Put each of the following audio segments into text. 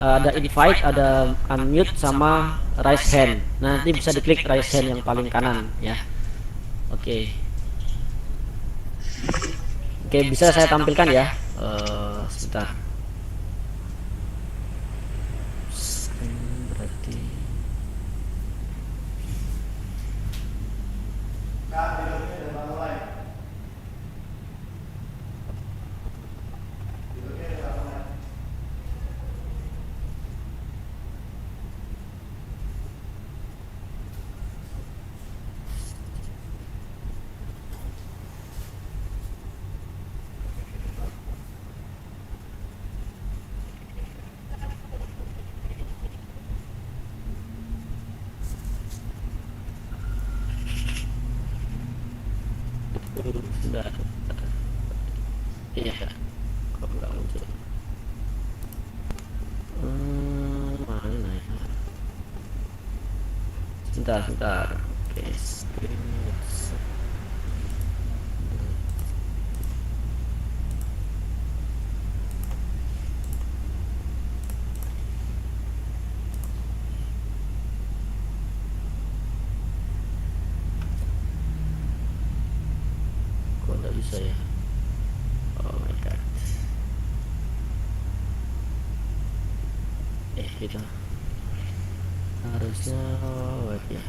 ada invite, ada unmute sama raise hand. Nah, nanti bisa diklik raise hand yang paling kanan ya. Oke. Oke, bisa saya tampilkan ya. Sebentar. Berarti sudah. Iya. Kok nggak muncul? Mana ya? Sebentar, sebentar. Oke, screen. Kok nggak bisa ya? Oh my god. Gitu. Harusnya web ya.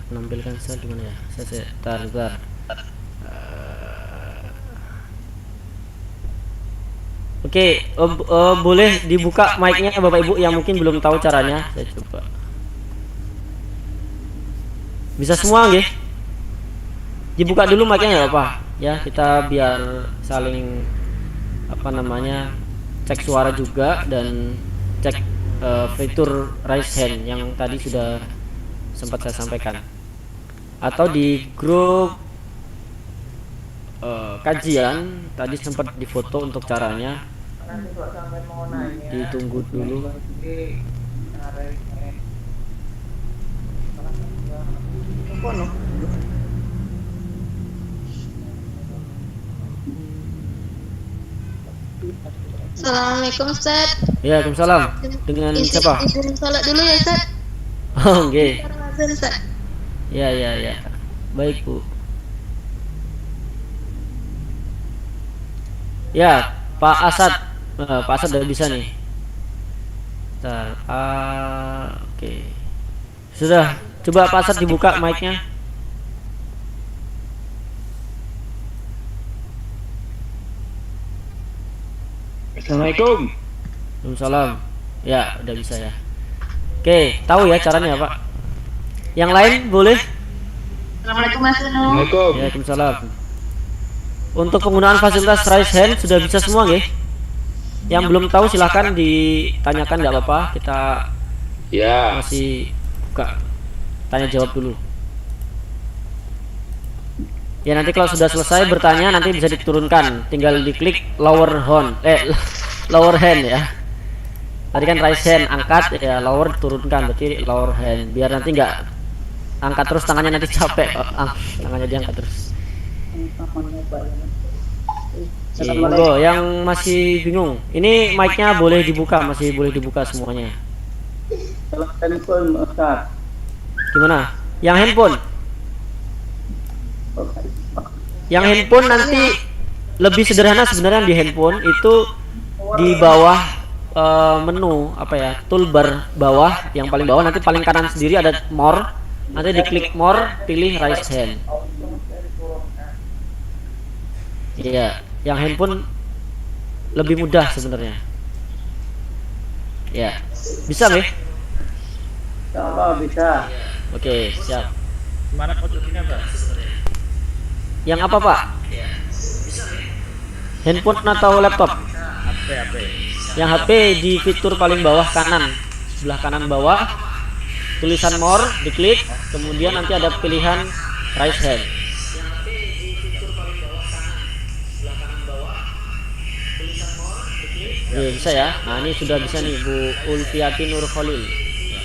Menampilkan saya gimana ya? Saya tar. Oke, boleh dibuka mic-nya Bapak Ibu yang mungkin belum tahu caranya. Saya coba. Bisa semua nggih? Dibuka dulu mic-nya nggak apa? Ya, kita biar saling apa namanya? Cek suara juga dan cek fitur raise hand yang tadi sudah sempat saya sampaikan. Atau di grup kajian tadi sempat difoto untuk caranya. Ditunggu dulu. Assalamualaikum Ustaz. Ya, Waalaikumsalam. Dengan siapa? Izin salat dulu ya Ustaz. Oh, oke. Ustaz. Ya. Baik, Bu. Ya, Pak Asad. Pak Asad udah bisa nih. Bentar. Oke. Sudah. Coba Pak Asad dibuka mic-nya. Assalamualaikum. Waalaikumsalam. Ya, udah bisa ya. Oke, tahu ya caranya Pak. Yang lain boleh? Assalamualaikum Mas Nuh. Assalamualaikum. Ya, Waalaikumsalam. Untuk penggunaan fasilitas raise hand sudah bisa semua nggih? Yang belum tahu silahkan ditanyakan, nggak apa-apa. Kita Ya. masih buka tanya jawab dulu. Ya, nanti kalau sudah selesai bertanya nanti bisa diturunkan, tinggal diklik lower hand, lower hand ya. Tadi kan raise hand angkat, ya lower turunkan, berarti lower hand, biar nanti nggak angkat terus tangannya, nanti capek. Tangannya diangkat terus. Monggo yang masih bingung, ini mic-nya boleh dibuka, masih boleh dibuka semuanya. Handphone Ustaz. Gimana? Yang handphone? Yang handphone nanti lebih sederhana sebenarnya. Di handphone itu di bawah menu apa ya, toolbar bawah, yang paling bawah nanti paling kanan sendiri ada more. Nanti diklik more, pilih raise hand. Iya, yang handphone lebih mudah sebenarnya. Ya, bisa nih? Insyaallah bisa. Oke, siap. Mana fotonya, Pak? Yang apa, Pak? Handphone atau laptop? HP. Yang HP di fitur paling bawah kanan, sebelah kanan bawah, tulisan more, diklik, kemudian nanti ada pilihan raise hand. Bisa ya. Nah, ini sudah bisa nih Bu Ulfiati Nur Khalil. Ya.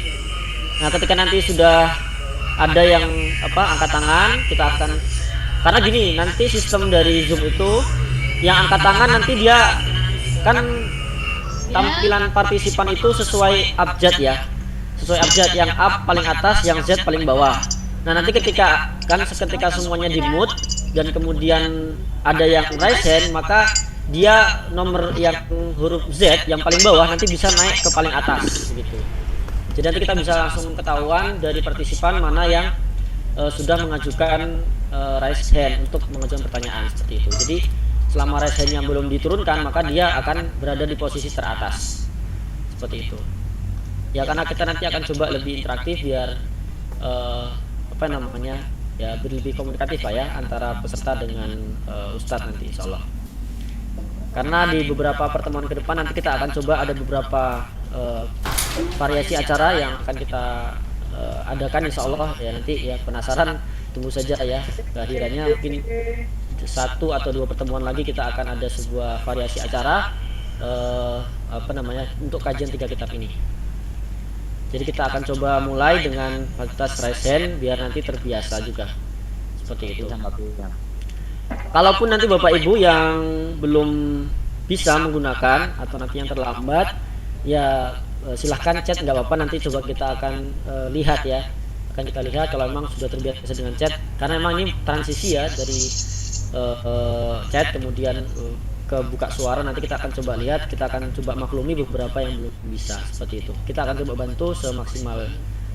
Nah, ketika nanti sudah ada yang angkat tangan, kita akan, karena gini, nanti sistem dari Zoom itu yang angkat tangan nanti dia kan tampilan partisipan itu sesuai abjad ya. Sesuai abjad, yang up paling atas, yang Z paling bawah. Nah, nanti ketika semuanya di mute dan kemudian ada yang raise hand, maka dia nomor yang huruf Z yang paling bawah nanti bisa naik ke paling atas gitu. Jadi nanti kita bisa langsung ketahuan dari partisipan mana yang sudah mengajukan raise hand untuk mengajukan pertanyaan seperti itu. Jadi selama raise hand yang belum diturunkan, maka dia akan berada di posisi teratas seperti itu. Ya, karena kita nanti akan coba lebih interaktif biar ya lebih komunikatif Pak ya antara peserta dengan Ustadz nanti insya Allah. Karena di beberapa pertemuan ke depan nanti kita akan coba ada beberapa variasi acara yang akan kita adakan insya Allah ya. Nanti ya penasaran, tunggu saja ya kehadirannya. Mungkin 1 atau 2 pertemuan lagi kita akan ada sebuah variasi acara untuk kajian 3 kitab ini. Jadi kita akan coba mulai dengan fasilitas raise hand biar nanti terbiasa juga seperti itu. Kalaupun nanti Bapak Ibu yang belum bisa menggunakan atau nanti yang terlambat, ya silahkan chat, nggak apa-apa, nanti coba kita akan lihat ya. Akan kita lihat kalau memang sudah terbiasa dengan chat, karena memang ini transisi ya dari chat kemudian ke buka suara. Nanti kita akan coba lihat, kita akan coba maklumi beberapa yang belum bisa seperti itu. Kita akan coba bantu semaksimal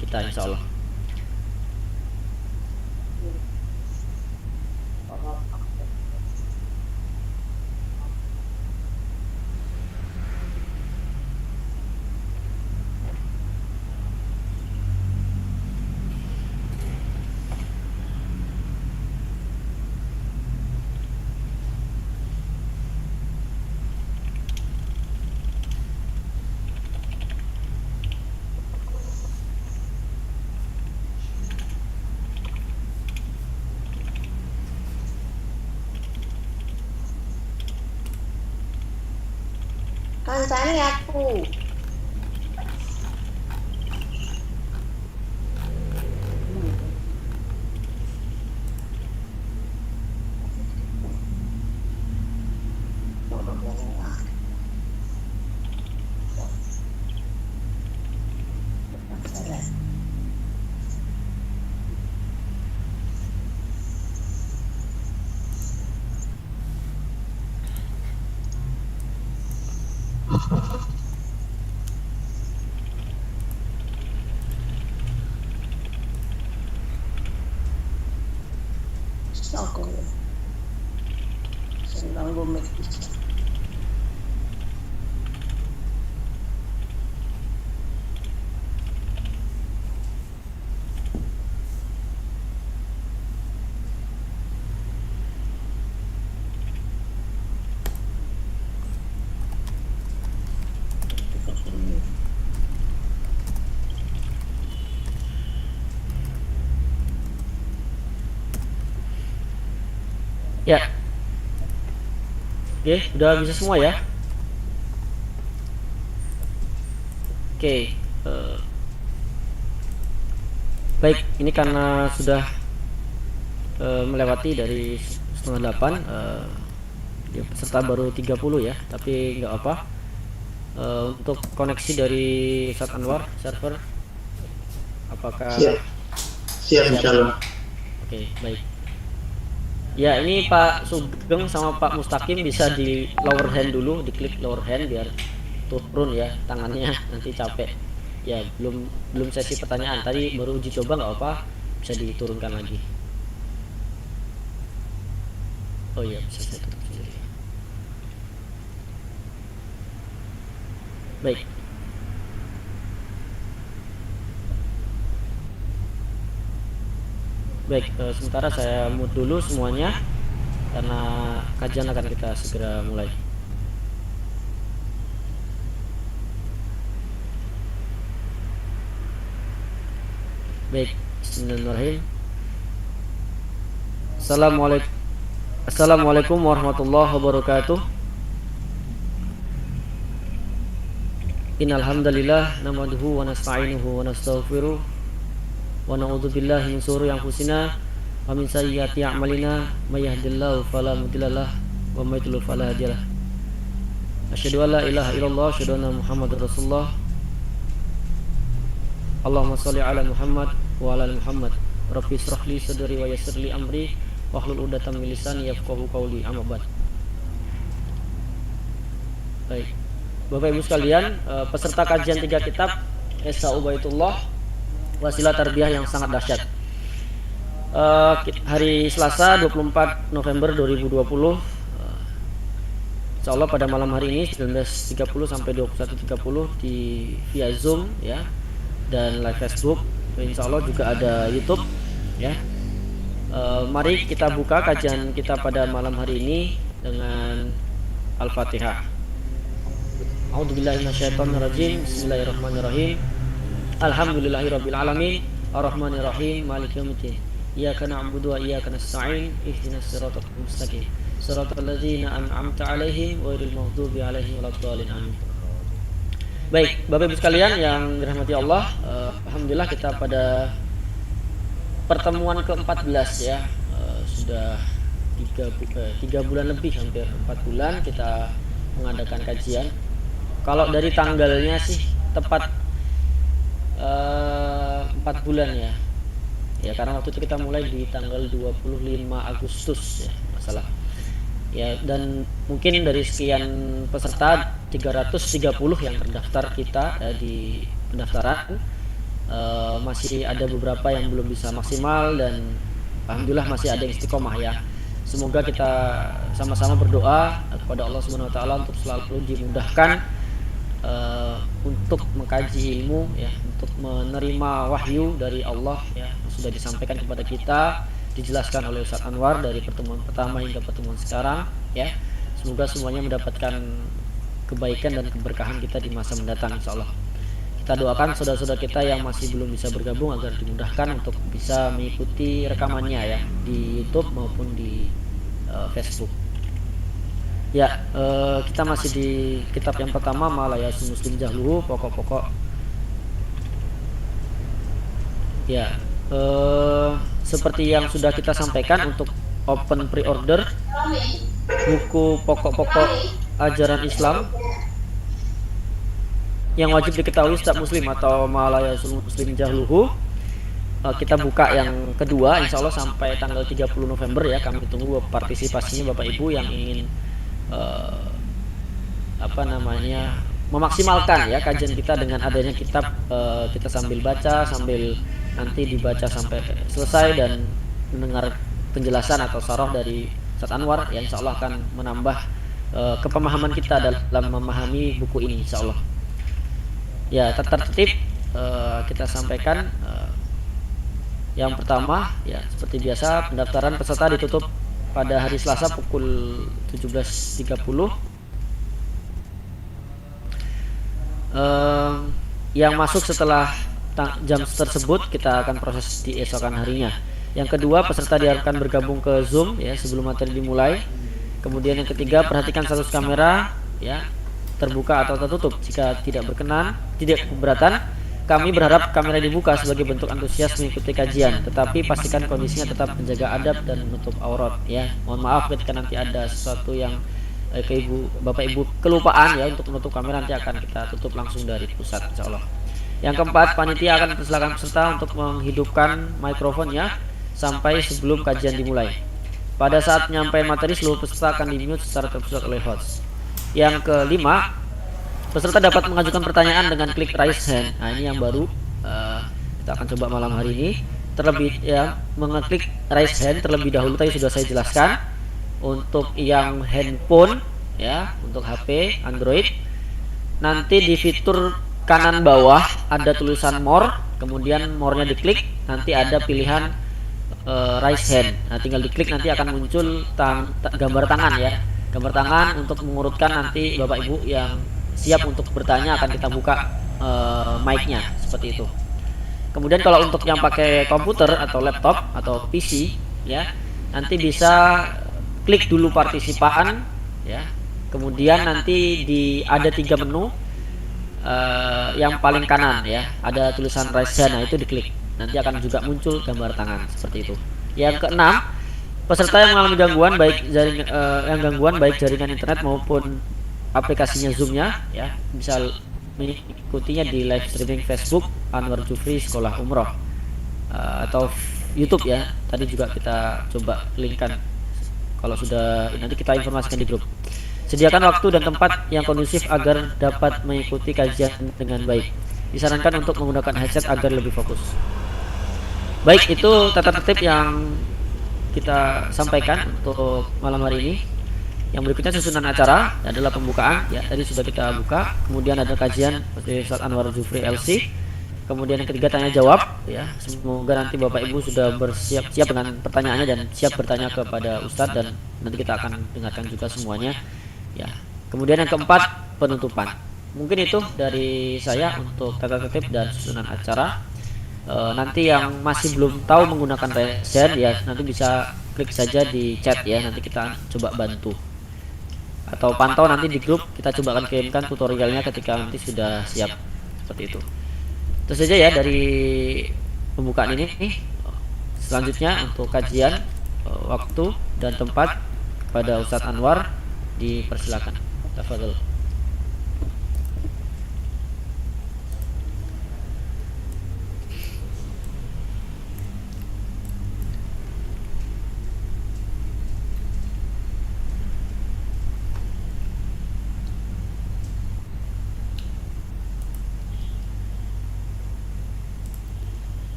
kita insya Allah. Kancane aku. Aku senang gomik. Ya. Oke, udah bisa semua ya. Oke, baik, ini karena sudah melewati dari 7:30, peserta baru 30 ya, tapi nggak apa. Untuk koneksi dari Ustadz Anwar server, apakah siap insyaallah. Oke, baik. Ya, ini Pak Sugeng sama Pak Mustaqim bisa di lower hand dulu, diklik lower hand biar turun ya tangannya, nanti capek. Ya, belum sesi pertanyaan, tadi baru uji coba, nggak apa, bisa diturunkan lagi. Oh iya, bisa saya tutup sendiri. Baik. Baik, sementara saya mute dulu semuanya karena kajian akan kita segera mulai. Baik, bismillahirrahmanirrahim. Assalamualaikum warahmatullahi wabarakatuh. Innal hamdalillah nahmaduhu wa nasta'inuhu wa nastaghfiruh wa na'udzu billahi min shururi anfusina wa min sayyiati a'malina may yahdihillahu fala mudhillalah wa may yudlil fala hadiyalah. Asyhadu an la ilaha illallah, asyhadu anna Muhammadar Rasulullah. Allahumma shalli ala Muhammad wa ala ali Muhammad. Rabbi ishrah li sadri wa yassir li amri wahlul 'uqdatam min lisani yafqahu qawli. Amma ba'd. Baik, Bapak Ibu sekalian, peserta kajian 3 kitab Esa Ubaidullah Wasilah Tarbiyah yang sangat dahsyat. Hari Selasa 24 November 2020, insyaallah pada malam hari ini 19.30 sampai 21.30 di via Zoom ya, dan live Facebook. Insyaallah juga ada YouTube ya. Mari kita buka kajian kita pada malam hari ini dengan Al-Fatihah. A'udzubillahi minasyaitonirrajim. Bismillahirrahmanirrahim. Alhamdulillahirabbil alamin, arrahmanirrahim, maliki yaumiddin. Iyyaka na'budu wa iyyaka nasta'in. Ihdinas siratal mustaqim. Siratal ladzina an'amta 'alaihim ghairil maghdubi 'alaihim waladdallin. Amin. Baik, Bapak Ibu sekalian yang dirahmati Allah, alhamdulillah kita pada pertemuan ke-14 ya. Sudah 3 bulan lebih, hampir 4 bulan kita mengadakan kajian. Kalau dari tanggalnya sih tepat 4 bulan ya. Ya, karena waktu itu kita mulai di tanggal 25 Agustus ya, masalah. Ya, dan mungkin dari sekian peserta 330 yang terdaftar kita di pendaftaran, masih ada beberapa yang belum bisa maksimal dan alhamdulillah masih ada yang istiqomah ya. Semoga kita sama-sama berdoa kepada Allah Subhanahu wa taala untuk selalu dimudahkan untuk mengkaji ilmu ya, untuk menerima wahyu dari Allah ya, yang sudah disampaikan kepada kita, dijelaskan oleh Ustaz Anwar dari pertemuan pertama hingga pertemuan sekarang ya. Semoga semuanya mendapatkan kebaikan dan keberkahan kita di masa mendatang insyaallah. Kita doakan saudara-saudara kita yang masih belum bisa bergabung agar dimudahkan untuk bisa mengikuti rekamannya ya, di YouTube maupun di Facebook. Ya, kita masih di kitab yang pertama, Malayasul Muslim Jahluhu, pokok-pokok. Ya, seperti yang sudah kita sampaikan, untuk open pre-order buku pokok-pokok ajaran Islam yang wajib diketahui setiap muslim atau Malayasul Muslim Jahluhu, kita buka yang kedua insyaallah sampai tanggal 30 November ya. Kami tunggu partisipasinya Bapak Ibu yang ingin memaksimalkan ya kajian kita dengan adanya kitab. Kita sambil baca, sambil nanti dibaca sampai selesai dan mendengar penjelasan atau syarah dari Ustaz Anwar yang insyaallah akan menambah kepemahaman kita dalam memahami buku ini insyaallah. Ya, tertib kita sampaikan. Yang pertama ya, seperti biasa pendaftaran peserta ditutup pada hari Selasa pukul 17.30. Yang masuk setelah jam tersebut kita akan proses di esokan harinya. Yang kedua, peserta diharapkan bergabung ke Zoom ya sebelum materi dimulai. Kemudian yang ketiga, perhatikan status kamera ya, terbuka atau tertutup. Jika tidak keberatan, kami berharap kamera dibuka sebagai bentuk antusias mengikuti kajian, tetapi pastikan kondisinya tetap menjaga adab dan menutup aurat ya. Mohon maaf ketika nanti ada sesuatu yang Bapak Ibu kelupaan ya untuk menutup kamera, nanti akan kita tutup langsung dari pusat insyaallah. Yang keempat, panitia akan mempersilakan peserta untuk menghidupkan mikrofonnya sampai sebelum kajian dimulai. Pada saat penyampaian materi, seluruh peserta akan di-mute secara terpusat oleh host. Yang kelima, peserta dapat mengajukan pertanyaan dengan klik raise hand. Nah, ini yang baru kita akan coba malam hari ini. Terlebih ya, mengeklik raise hand terlebih dahulu tadi sudah saya jelaskan. Untuk yang handphone ya, untuk HP Android, nanti di fitur kanan bawah ada tulisan more, kemudian more-nya diklik, nanti ada pilihan raise hand. Nah, tinggal diklik, nanti akan muncul gambar tangan ya, gambar tangan untuk mengurutkan nanti Bapak Ibu yang siap untuk bertanya akan kita buka mic-nya seperti itu. Kemudian kalau untuk yang pakai komputer atau laptop atau PC ya, nanti bisa klik dulu partisipaan ya. Kemudian nanti ada 3 menu. yang paling kanan ya, ada tulisan raise hand, nah itu diklik. Nanti akan juga muncul gambar tangan seperti itu. Yang keenam, peserta yang mengalami gangguan baik jaringan internet maupun aplikasinya Zoom-nya ya, bisa mengikutinya di live streaming Facebook Anwar Jufri Sekolah Umroh atau YouTube ya. Tadi juga kita coba linkkan. Kalau sudah nanti kita informasikan di grup. Sediakan waktu dan tempat yang kondusif agar dapat mengikuti kajian dengan baik. Disarankan untuk menggunakan headset agar lebih fokus. Baik, itu tata tertib yang kita sampaikan untuk malam hari ini. Yang berikutnya susunan acara adalah pembukaan ya, tadi sudah kita buka. Kemudian ada kajian Ustaz Anwar Jufri LC. Kemudian yang ketiga tanya jawab ya. Semoga nanti Bapak Ibu sudah bersiap-siap dengan pertanyaannya dan siap bertanya kepada Ustadz, dan nanti kita akan dengarkan juga semuanya ya. Kemudian yang keempat penutupan. Mungkin itu dari saya untuk tata tertib dan susunan acara. Nanti yang masih belum tahu menggunakan resen ya, nanti bisa klik saja di chat ya, nanti kita coba bantu. Atau pantau nanti di grup, kita coba akan kirimkan tutorialnya ketika nanti sudah siap seperti itu. Itu saja ya dari pembukaan ini. Selanjutnya untuk kajian, waktu dan tempat pada Ustadz Anwar, dipersilakan. Tafadhol.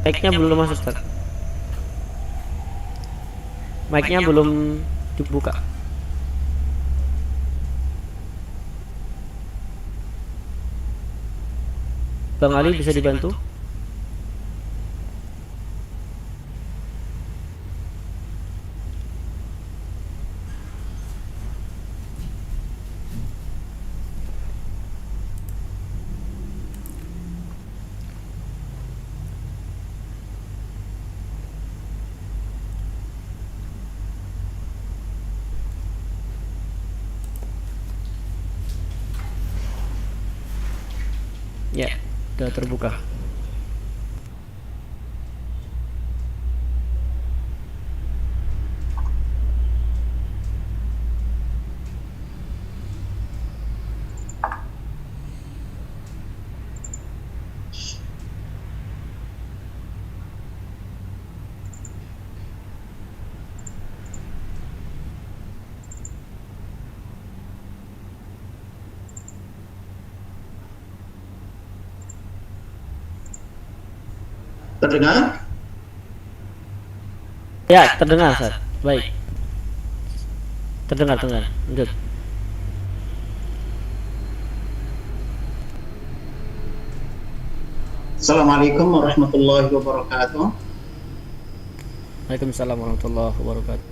Mic-nya belum masuk, Ustaz. Mic-nya belum dibuka. Bang Ali bisa dibantu? Ya, sudah terbuka. Terdengar? Ya, terdengar, Ustaz. Baik. Terdengar. Lanjut. Assalamualaikum warahmatullahi wabarakatuh. Waalaikumsalam warahmatullahi wabarakatuh.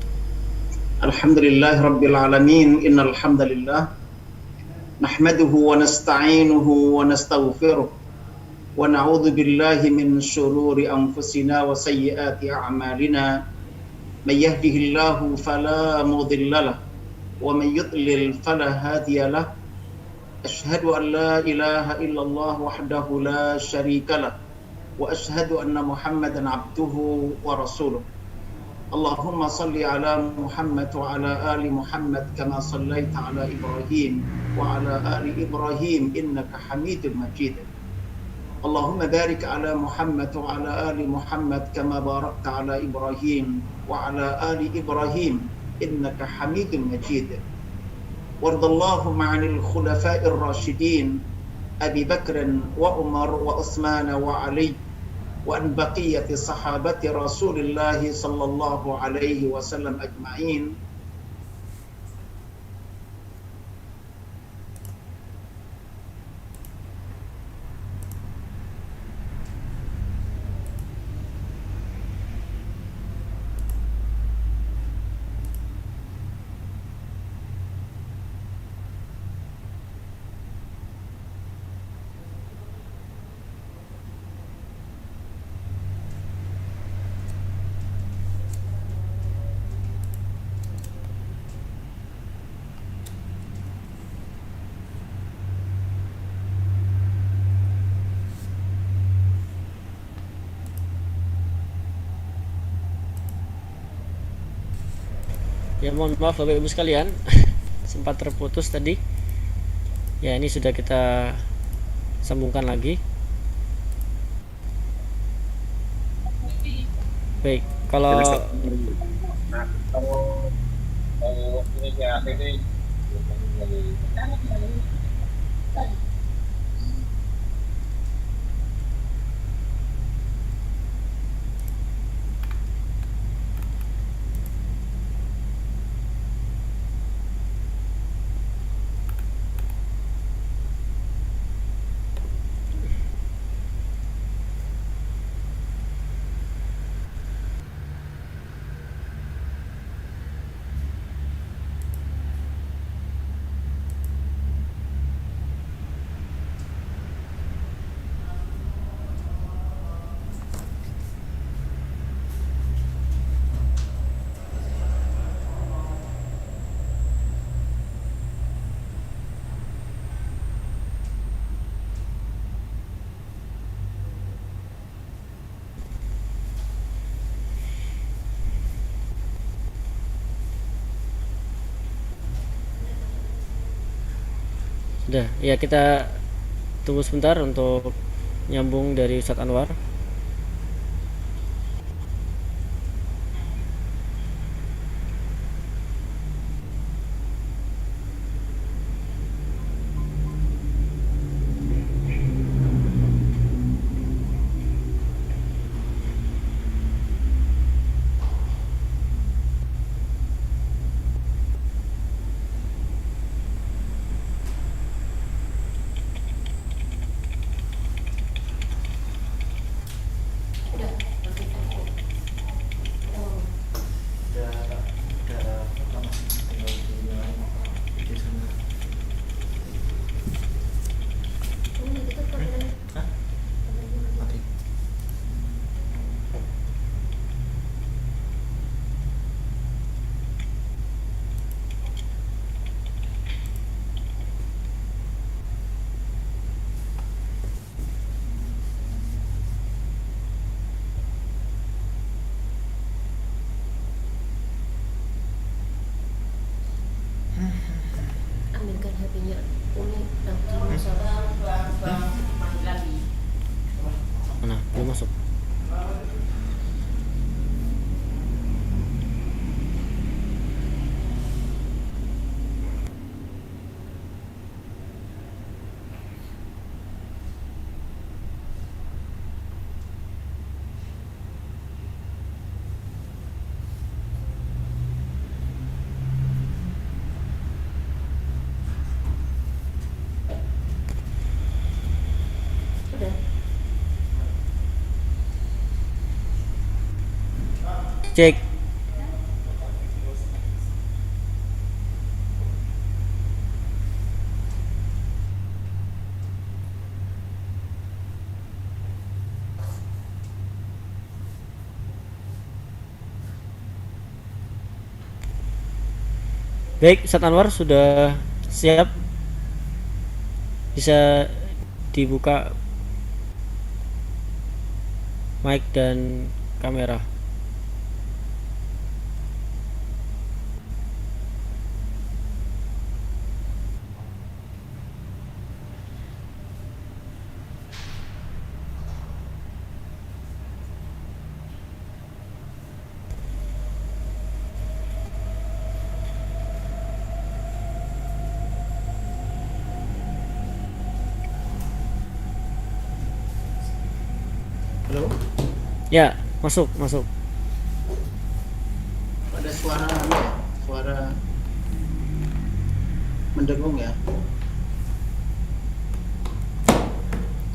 Alhamdulillahi rabbil alamin. Innal hamdalillah nahmaduhu wa nasta'inuhu wa nastaghfiruh. ونعوذ بالله من شرور أنفسنا وسيئات أعمالنا من يهده الله فلا مضل له ومن يضلل فلا هادي له أشهد أن لا إله إلا الله وحده لا شريك له وأشهد أن محمدا عبده ورسوله اللهم صل على محمد وعلى آل محمد كما صليت على إبراهيم وعلى آل إبراهيم إنك حميد مجيد اللهم بارك على محمد وعلى آل محمد كما باركت على إبراهيم وعلى آل إبراهيم إنك حميد مجيد وارض اللهم عن الخلفاء الراشدين أبي بكر وعمر وعثمان وعلي وعن بقية صحابة رسول الله صلى الله عليه وسلم أجمعين Ya mohon maaf Bapak Ibu sekalian, sempat terputus tadi. Ya ini sudah kita sambungkan lagi. Baik, kalau sudah, ya kita tunggu sebentar untuk nyambung dari Ustadz Anwar. Ambilkan HP-nya Uni nanti masalah Mana? Belum masuk. sudah. Cek. Baik, Ustadz Anwar sudah siap, bisa dibuka mic dan kamera. Halo, Ya, masuk. ada suara suara mendengung ya.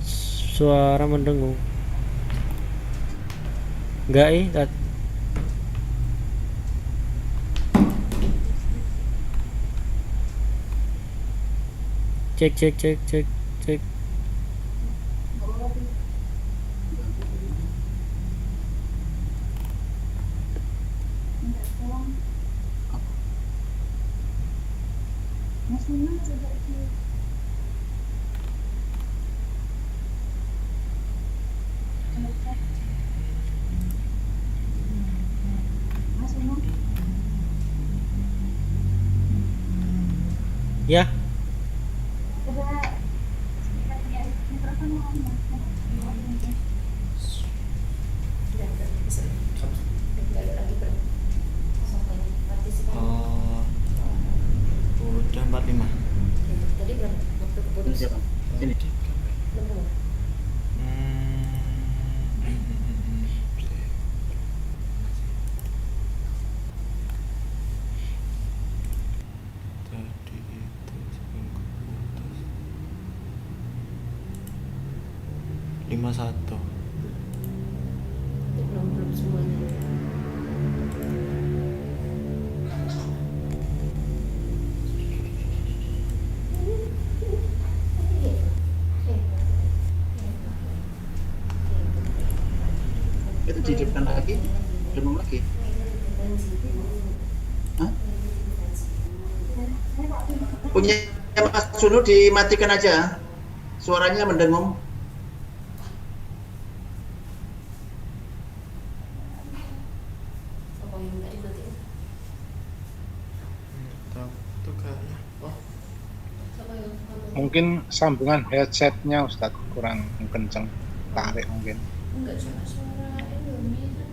Suara mendengung. Enggak, cek. Ya. Oh, udah 45. Tadi berapa waktu keputus? Siapa? Ini. Nemu. Tadi itu seminggu putus 51. Belum semuanya. Itu dihidupkan lagi, demam lagi. Hah? Punya Mas Sunu dimatikan aja, suaranya mendengung. Apa yang tadi nanti? Tuh kayaknya. Oh, Apa yang kamu? Mungkin sambungan headsetnya Ustadz kurang kenceng, tarik mungkin. Enggak cuma suara Indomie kan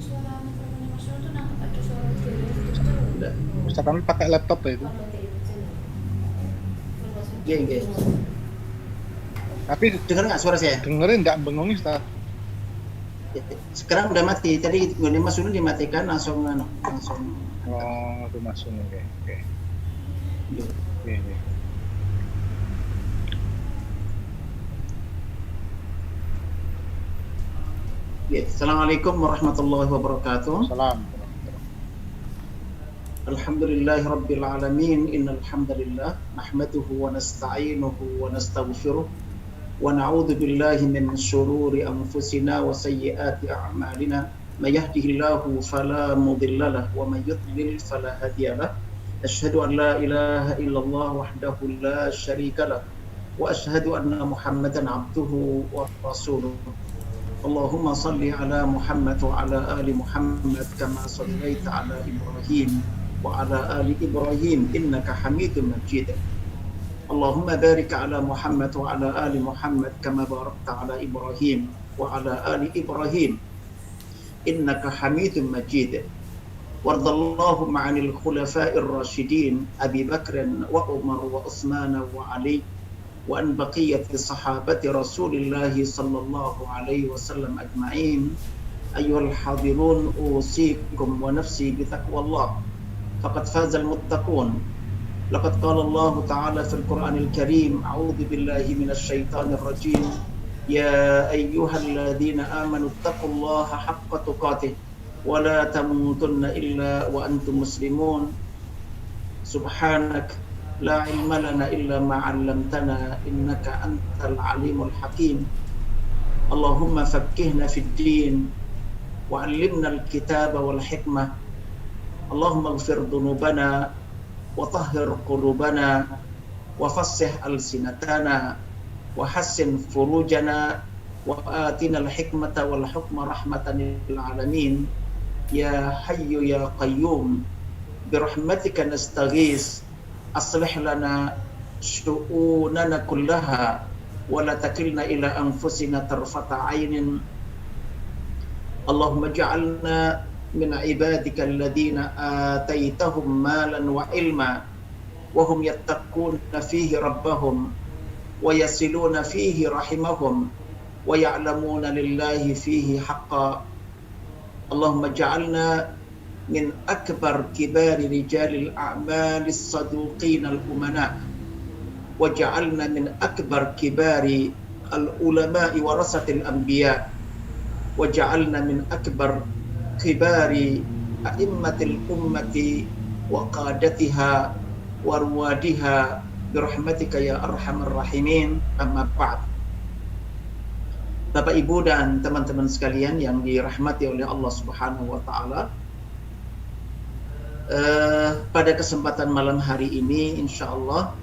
suara mikrofonnya Mas Nur tuh nangkep ada suara Indomie. Udah. Ustadz kan pakai laptop ya itu. Iya, iya. Tapi Dengar nggak suara saya? dengerin nggak bengong Ustadz. Sekarang udah mati. Tadi Mas Sunu dimatikan langsung. Oh, itu masuk oke. Oke. Ya, Assalamualaikum warahmatullahi wabarakatuh. Salam. Alhamdulillahi rabbil alamin. Innal hamdalillah nahmaduhu wa nasta'inuhu wa nastaghfiruh wa na'udzu billahi min shururi anfusina wa sayyiati a'malina. May yahdihillahu fala mudilla lahu wa may yudlil fala hadiya lahu. Asyhadu an la ilaha illallah wahdahu la syarika lahu wa asyhadu anna Muhammadan abduhu wa rasuluh. Allahumma salli ala Muhammad wa ala ali Muhammad kama sallaita ala Ibrahim wa ala ali Ibrahim innaka Hamidum Majid. Allahumma barik ala Muhammad wa ala ali Muhammad kama barakta ala Ibrahim wa ala ali Ibrahim innaka Hamidum Majid. Wardallahu ma'anil khulafa'ir rasyidin Abi Bakr wa Umar wa Utsman wa Ali وأن بقية صحابة رسول الله صلى الله عليه وسلم أجمعين. أيها الحاضرون أوصيكم ونفسي بتقوى الله فقد فاز المتقون. لقد قال الله تعالى في القرآن الكريم أعوذ بالله من الشيطان الرجيم يا أيها الذين آمنوا اتقوا الله حق تقاته ولا تموتن إلا وأنتم مسلمون. سبحانك لا علم لنا إلا ما علمتنا إنك أنت العليم الحكيم. اللهم فقهنا في الدين وعلمنا الكتاب والحكمة. اللهم اغفر ذنوبنا وطهر قلوبنا وفصح ألسنتنا وحسن فروجنا وآتنا الحكمة والحكم رحمة للعالمين. يا حي يا قيوم برحمتك نستغيث أصلح لنا شؤوننا كلها ولا تكلنا إلى أنفسنا طرفة عين. اللهم اجعلنا من عبادك الذين آتيتهم مالا وعلما وهم يتقون فيه ربهم ويصلون فيه رحمهم ويعلمون لله فيه حقا. اللهم اجعلنا من أكبر كبار رجال الأعمال الصدوقين الأمناء وجعلنا من أكبر كبار العلماء ورثة الأنبياء وجعلنا من أكبر كبار أئمة الأمة وقادتها وروادها برحمتك يا أرحم الراحمين. أما بعد. Bapak Ibu dan teman-teman sekalian yang dirahmati oleh Allah Subhanahu wa taala. Pada kesempatan malam hari ini insya Allah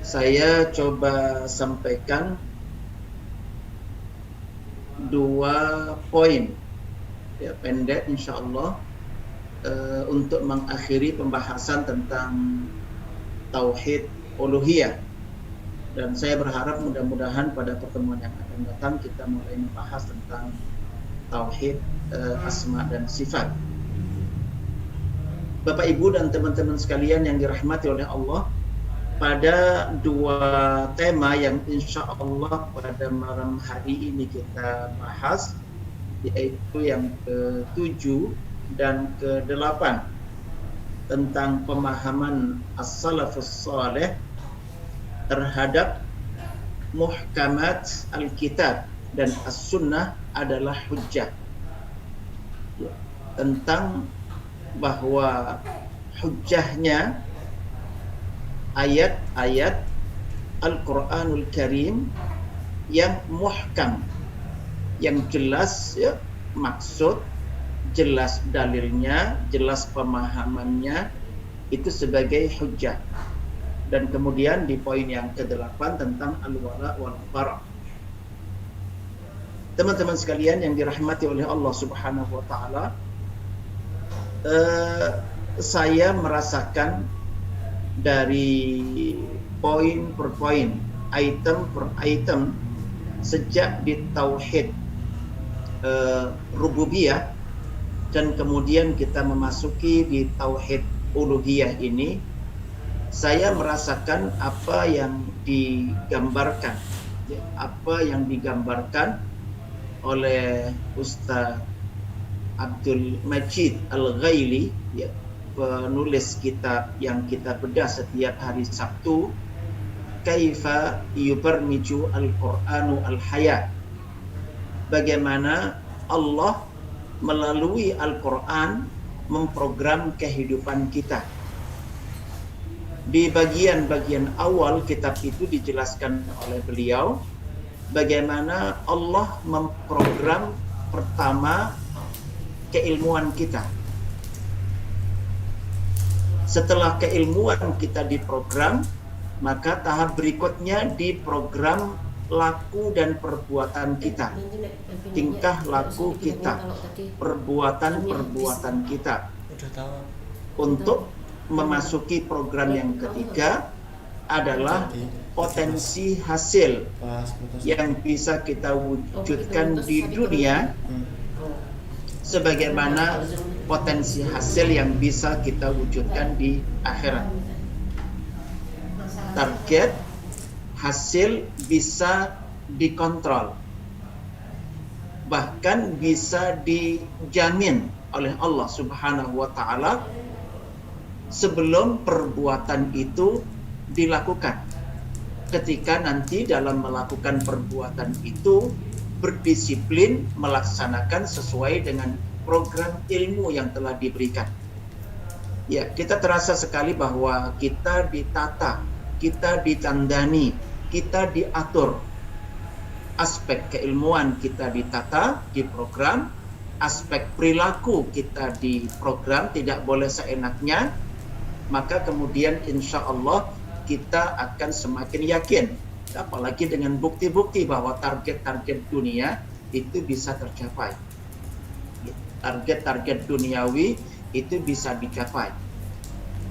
saya coba sampaikan 2 poin ya, pendek insya Allah untuk mengakhiri pembahasan tentang tauhid uluhiyah. Dan saya berharap mudah-mudahan pada pertemuan yang akan datang kita mulai membahas tentang tauhid asma dan sifat. Bapak Ibu dan teman-teman sekalian yang dirahmati oleh Allah, pada dua tema yang insya Allah pada malam hari ini kita bahas, yaitu yang ke-7 dan ke-8 tentang pemahaman as-salafus salih terhadap muhkamat al-kitab dan as-sunnah adalah hujjah. Tentang bahwa hujjahnya ayat-ayat Al-Quranul Karim yang muhkam, yang jelas ya maksud, jelas dalilnya, jelas pemahamannya, itu sebagai hujjah. Dan kemudian di poin yang ke-8 tentang al-wala wal bara. Teman-teman sekalian yang dirahmati oleh Allah Subhanahu wa taala, saya merasakan dari poin per poin, item per item, sejak di tauhid rububiyah dan kemudian kita memasuki di tauhid uluhiyah ini, saya merasakan apa yang digambarkan oleh Ustaz Abdul Majid Al-Ghaili, ya, penulis kitab yang kita bedah setiap hari Sabtu, Kaifa yubarmiju al-Qur'anu al-Hayat. Bagaimana Allah melalui Al-Quran memprogram kehidupan kita. Di bagian-bagian awal kitab itu dijelaskan oleh beliau bagaimana Allah memprogram pertama keilmuan kita. Setelah keilmuan kita diprogram, maka tahap berikutnya diprogram laku dan perbuatan kita, tingkah laku kita, perbuatan kita, untuk memasuki program yang ketiga adalah potensi hasil yang bisa kita wujudkan di dunia sebagaimana potensi hasil yang bisa kita wujudkan di akhirat. Target hasil bisa dikontrol, bahkan bisa dijamin oleh Allah Subhanahu wa taala sebelum perbuatan itu dilakukan. Ketika nanti dalam melakukan perbuatan itu berdisiplin melaksanakan sesuai dengan program ilmu yang telah diberikan. Ya, kita terasa sekali bahwa kita ditata, kita ditandani, kita diatur. Aspek keilmuan kita ditata, diprogram, aspek perilaku kita diprogram, tidak boleh seenaknya. Maka kemudian insya Allah kita akan semakin yakin, apalagi dengan bukti-bukti bahwa target-target dunia itu bisa tercapai. Target-target duniawi itu bisa dicapai.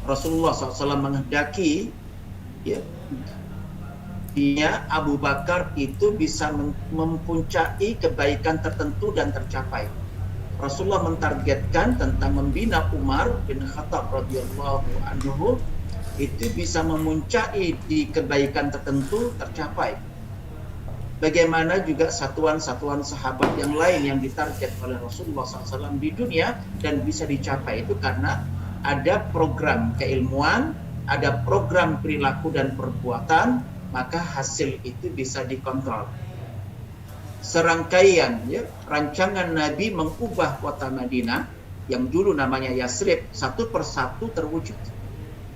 Rasulullah SAW menghendaki, ya, dia Abu Bakar itu bisa mempuncai kebaikan tertentu dan tercapai. Rasulullah mentargetkan tentang membina Umar bin Khattab radhiyallahu anhu itu bisa memuncai di kebaikan tertentu tercapai. Bagaimana juga satuan-satuan sahabat yang lain yang ditarget oleh Rasulullah SAW di dunia dan bisa dicapai itu karena ada program keilmuan, ada program perilaku dan perbuatan, maka hasil itu bisa dikontrol. Serangkaian ya, rancangan Nabi mengubah kota Madinah yang dulu namanya Yasrib satu persatu terwujud.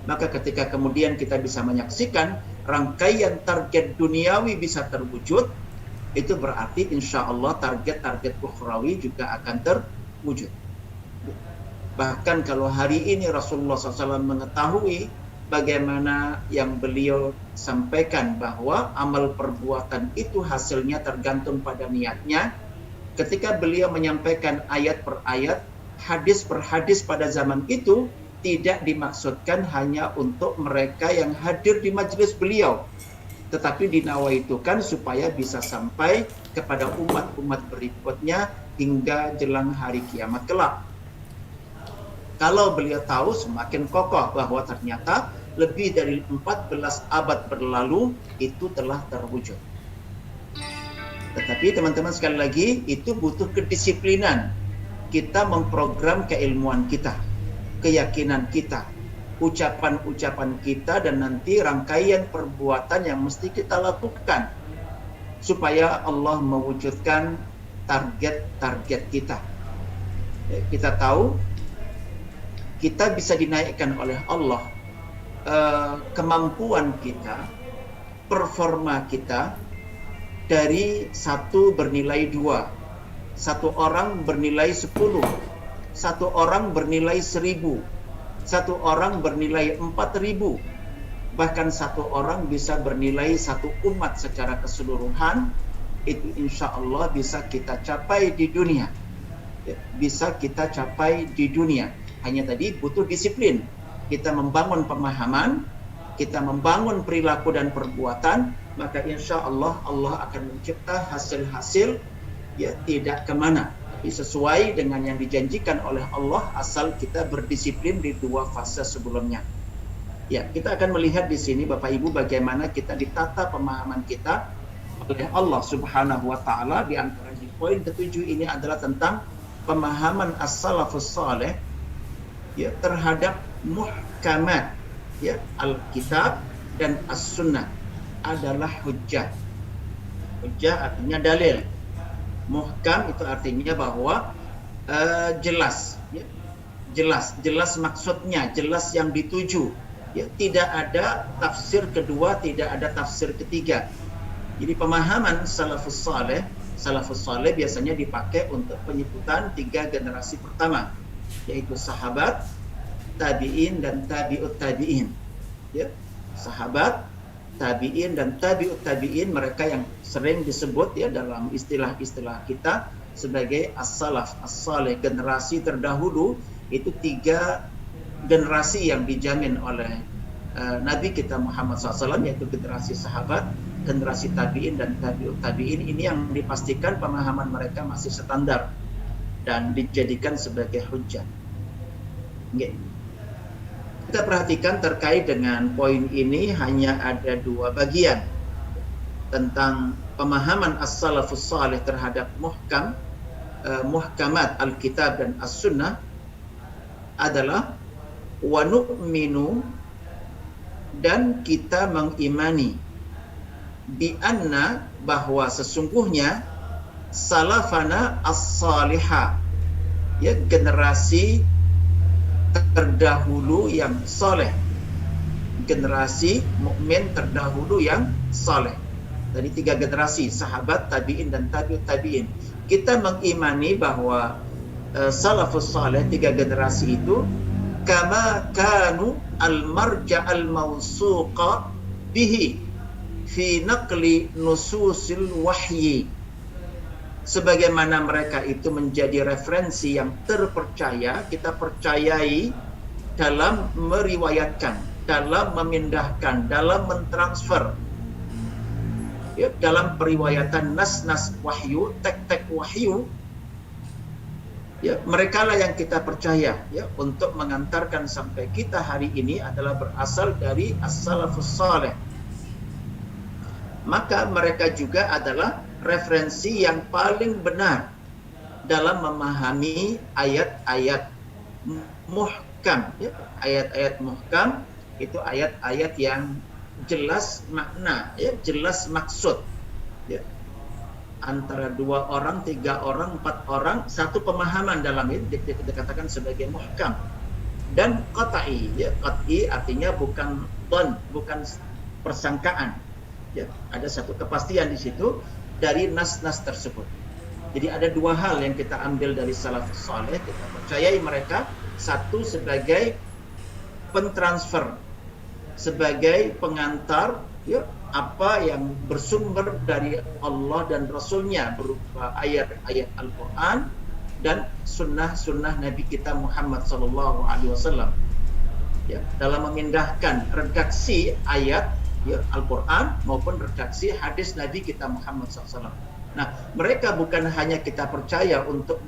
Maka ketika kemudian kita bisa menyaksikan rangkaian target duniawi bisa terwujud, itu berarti insya Allah target-target ukhrawi juga akan terwujud. Bahkan kalau hari ini Rasulullah SAW mengetahui bagaimana yang beliau sampaikan bahwa amal perbuatan itu hasilnya tergantung pada niatnya. Ketika beliau menyampaikan ayat per ayat, hadis per hadis pada zaman itu, tidak dimaksudkan hanya untuk mereka yang hadir di majelis beliau, tetapi dinawaitukan supaya bisa sampai kepada umat-umat berikutnya hingga jelang hari kiamat kelak. Kalau beliau tahu semakin kokoh bahwa ternyata lebih dari 14 abad berlalu itu telah terwujud. Tetapi teman-teman sekali lagi, itu butuh kedisiplinan. Kita memprogram keilmuan kita, keyakinan kita, ucapan-ucapan kita, dan nanti rangkaian perbuatan yang mesti kita lakukan supaya Allah mewujudkan target-target kita. Kita tahu kita bisa dinaikkan oleh Allah, kemampuan kita, performa kita dari 1 bernilai 2, 1 orang bernilai 10, 1 orang bernilai 1000, 1 orang bernilai 4000, bahkan 1 orang bisa bernilai 1 umat secara keseluruhan. Itu insya Allah bisa kita capai di dunia, bisa kita capai di dunia. Hanya tadi butuh disiplin. Kita membangun pemahaman, kita membangun perilaku dan perbuatan, maka insya Allah Allah akan mencipta hasil-hasil ya tidak kemana, tapi sesuai dengan yang dijanjikan oleh Allah asal kita berdisiplin di 2 fase sebelumnya. Ya, kita akan melihat di sini Bapak Ibu bagaimana kita ditata pemahaman kita oleh Allah Subhanahu wa taala. Di antara di poin ke-7 ini adalah tentang pemahaman as-salafus saleh ya terhadap muhkamat ya Alkitab dan as-sunnah adalah hujjah. Hujjah artinya dalil. Muhkam itu artinya bahwa jelas ya. Jelas maksudnya, jelas yang dituju. Ya, tidak ada tafsir kedua, tidak ada tafsir ketiga. Jadi pemahaman salafus saleh biasanya dipakai untuk penyebutan 3 generasi pertama, yaitu sahabat, tabi'in, dan tabi'ut tabi'in. Ya, sahabat, tabi'in, dan tabi'ut tabi'in, mereka yang sering disebut ya dalam istilah-istilah kita sebagai as-salaf, as-saleh, generasi terdahulu. Itu 3 generasi yang dijamin oleh Nabi kita Muhammad SAW, yaitu generasi sahabat, generasi tabi'in, dan tabi'ut tabi'in. Ini yang dipastikan pemahaman mereka masih standar dan dijadikan sebagai hujjah. Okay. Kita perhatikan terkait dengan poin ini hanya ada 2 bagian tentang pemahaman as-salafus salih terhadap muhkamat Alkitab dan as-sunnah adalah wa nu'minu, dan kita mengimani, bi anna, bahwa sesungguhnya salafana as-salihah ya generasi terdahulu yang soleh, generasi mukmin terdahulu yang soleh. Dari 3 generasi, sahabat, tabi'in, dan tabi'ut tabi'in. Kita mengimani bahwa salafus saleh 3 generasi itu kama kanu al-marja' al-mawsuqa bihi fi naqli nususil wahyi, sebagaimana mereka itu menjadi referensi yang terpercaya, kita percayai dalam meriwayatkan, dalam memindahkan, dalam mentransfer ya, dalam periwayatan nas-nas wahyu, tek-tek wahyu ya, mereka lah yang kita percaya ya untuk mengantarkan sampai kita hari ini adalah berasal dari as-salafus saleh. Maka mereka juga adalah referensi yang paling benar dalam memahami ayat-ayat muhkam ya. Ayat-ayat muhkam itu ayat-ayat yang jelas makna ya, jelas maksud ya. Antara 2 orang, 3 orang, 4 orang, satu pemahaman dalam itu dikatakan sebagai muhkam. Dan qat'i ya, qat'i artinya bukan bukan persangkaan ya, ada satu kepastian di situ dari nas-nas tersebut. Jadi ada 2 hal yang kita ambil dari salafus saleh. Kita percayai mereka, satu sebagai pentransfer, sebagai pengantar ya, apa yang bersumber dari Allah dan Rasulnya berupa ayat-ayat Al-Quran dan sunnah-sunnah Nabi kita Muhammad SAW. ya, dalam memindahkan redaksi ayat ya, Al-Quran maupun redaksi hadis Nabi kita Muhammad SAW. Nah, mereka bukan hanya kita percaya untuk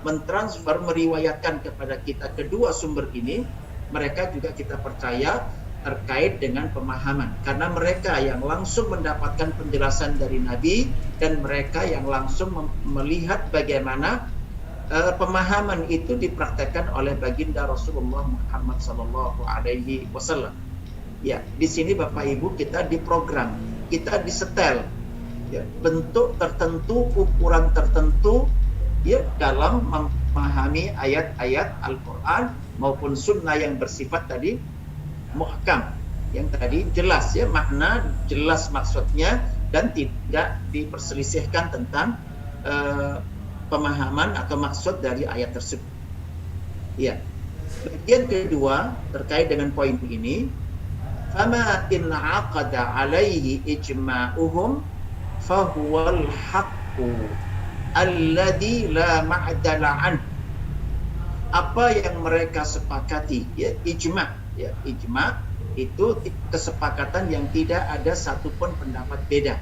mentransfer, meriwayatkan kepada kita kedua sumber ini, mereka juga kita percaya terkait dengan pemahaman, karena mereka yang langsung mendapatkan penjelasan dari Nabi dan mereka yang langsung melihat bagaimana pemahaman itu dipraktekkan oleh baginda Rasulullah Muhammad SAW. Ya, di sini Bapak Ibu kita diprogram, kita disetel, ya, bentuk tertentu, ukuran tertentu, ya, dalam memahami ayat-ayat Al-Quran maupun sunnah yang bersifat tadi muhkam, yang tadi jelas ya makna, jelas maksudnya dan tidak diperselisihkan tentang pemahaman atau maksud dari ayat tersebut. Ya. Bagian kedua terkait dengan poin ini, fama in aqada alaihi ijma'uhum fahuwal haqqu alladhi la ma'dala an. Apa yang mereka sepakati, ya, ijma'. Ya, ijma' itu kesepakatan yang tidak ada satupun pendapat beda.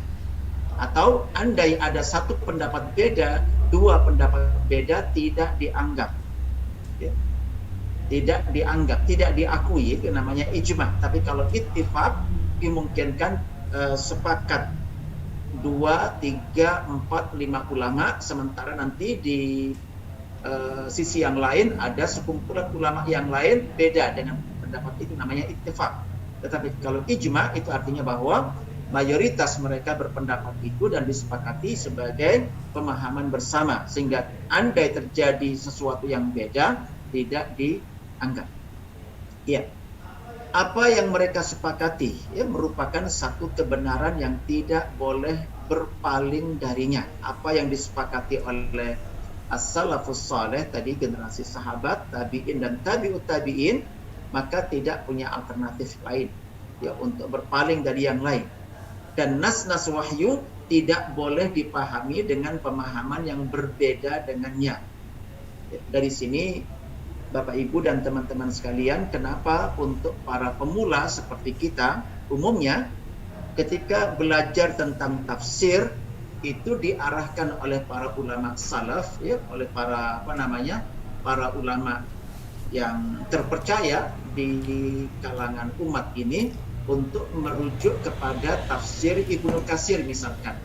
Atau andai ada satu pendapat beda, dua pendapat beda tidak dianggap. Ya. Tidak dianggap, tidak diakui, itu namanya ijma'. Tapi kalau ittifaq dimungkinkan sepakat 2, 3, 4, 5 ulama, sementara nanti di sisi yang lain ada sekumpulan ulama yang lain beda dengan pendapat itu, namanya ittifaq. Tetapi kalau ijma' itu artinya bahwa mayoritas mereka berpendapat itu dan disepakati sebagai pemahaman bersama, sehingga andai terjadi sesuatu yang beda tidak dianggap. Ya, apa yang mereka sepakati ya merupakan satu kebenaran yang tidak boleh berpaling darinya. Apa yang disepakati oleh as-salafus saleh tadi, generasi sahabat, tabi'in dan tabi'ut tabi'in, maka tidak punya alternatif lain ya untuk berpaling dari yang lain. Dan nas-nas wahyu tidak boleh dipahami dengan pemahaman yang berbeda dengannya. Ya, dari sini Bapak Ibu dan teman-teman sekalian, kenapa untuk para pemula seperti kita umumnya ketika belajar tentang tafsir itu diarahkan oleh para ulama salaf ya, oleh para para ulama yang terpercaya di kalangan umat ini untuk merujuk kepada tafsir Ibnu Katsir misalkan.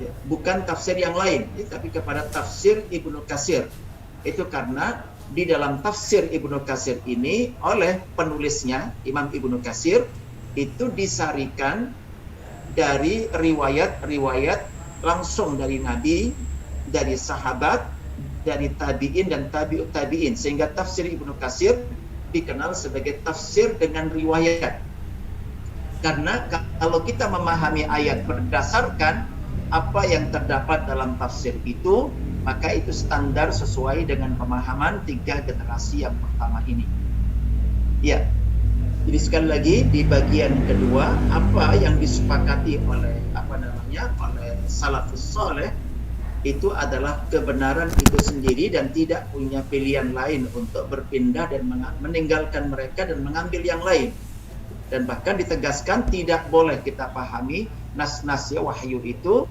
Ya, bukan tafsir yang lain, ya, tapi kepada tafsir Ibnu Katsir. Itu karena di dalam tafsir Ibnu Katsir ini oleh penulisnya Imam Ibnu Katsir itu disarikan dari riwayat-riwayat langsung dari Nabi, dari sahabat, dari tabi'in dan tabi'ut tabi'in, sehingga tafsir Ibnu Katsir dikenal sebagai tafsir dengan riwayat. Karena kalau kita memahami ayat berdasarkan apa yang terdapat dalam tafsir itu, maka itu standar sesuai dengan pemahaman 3 generasi yang pertama ini. Ya. Jadi sekali lagi di bagian kedua, apa yang disepakati oleh oleh salafus saleh itu adalah kebenaran itu sendiri dan tidak punya pilihan lain untuk berpindah dan meninggalkan mereka dan mengambil yang lain. Dan bahkan ditegaskan tidak boleh kita pahami nas-nas ya wahyu itu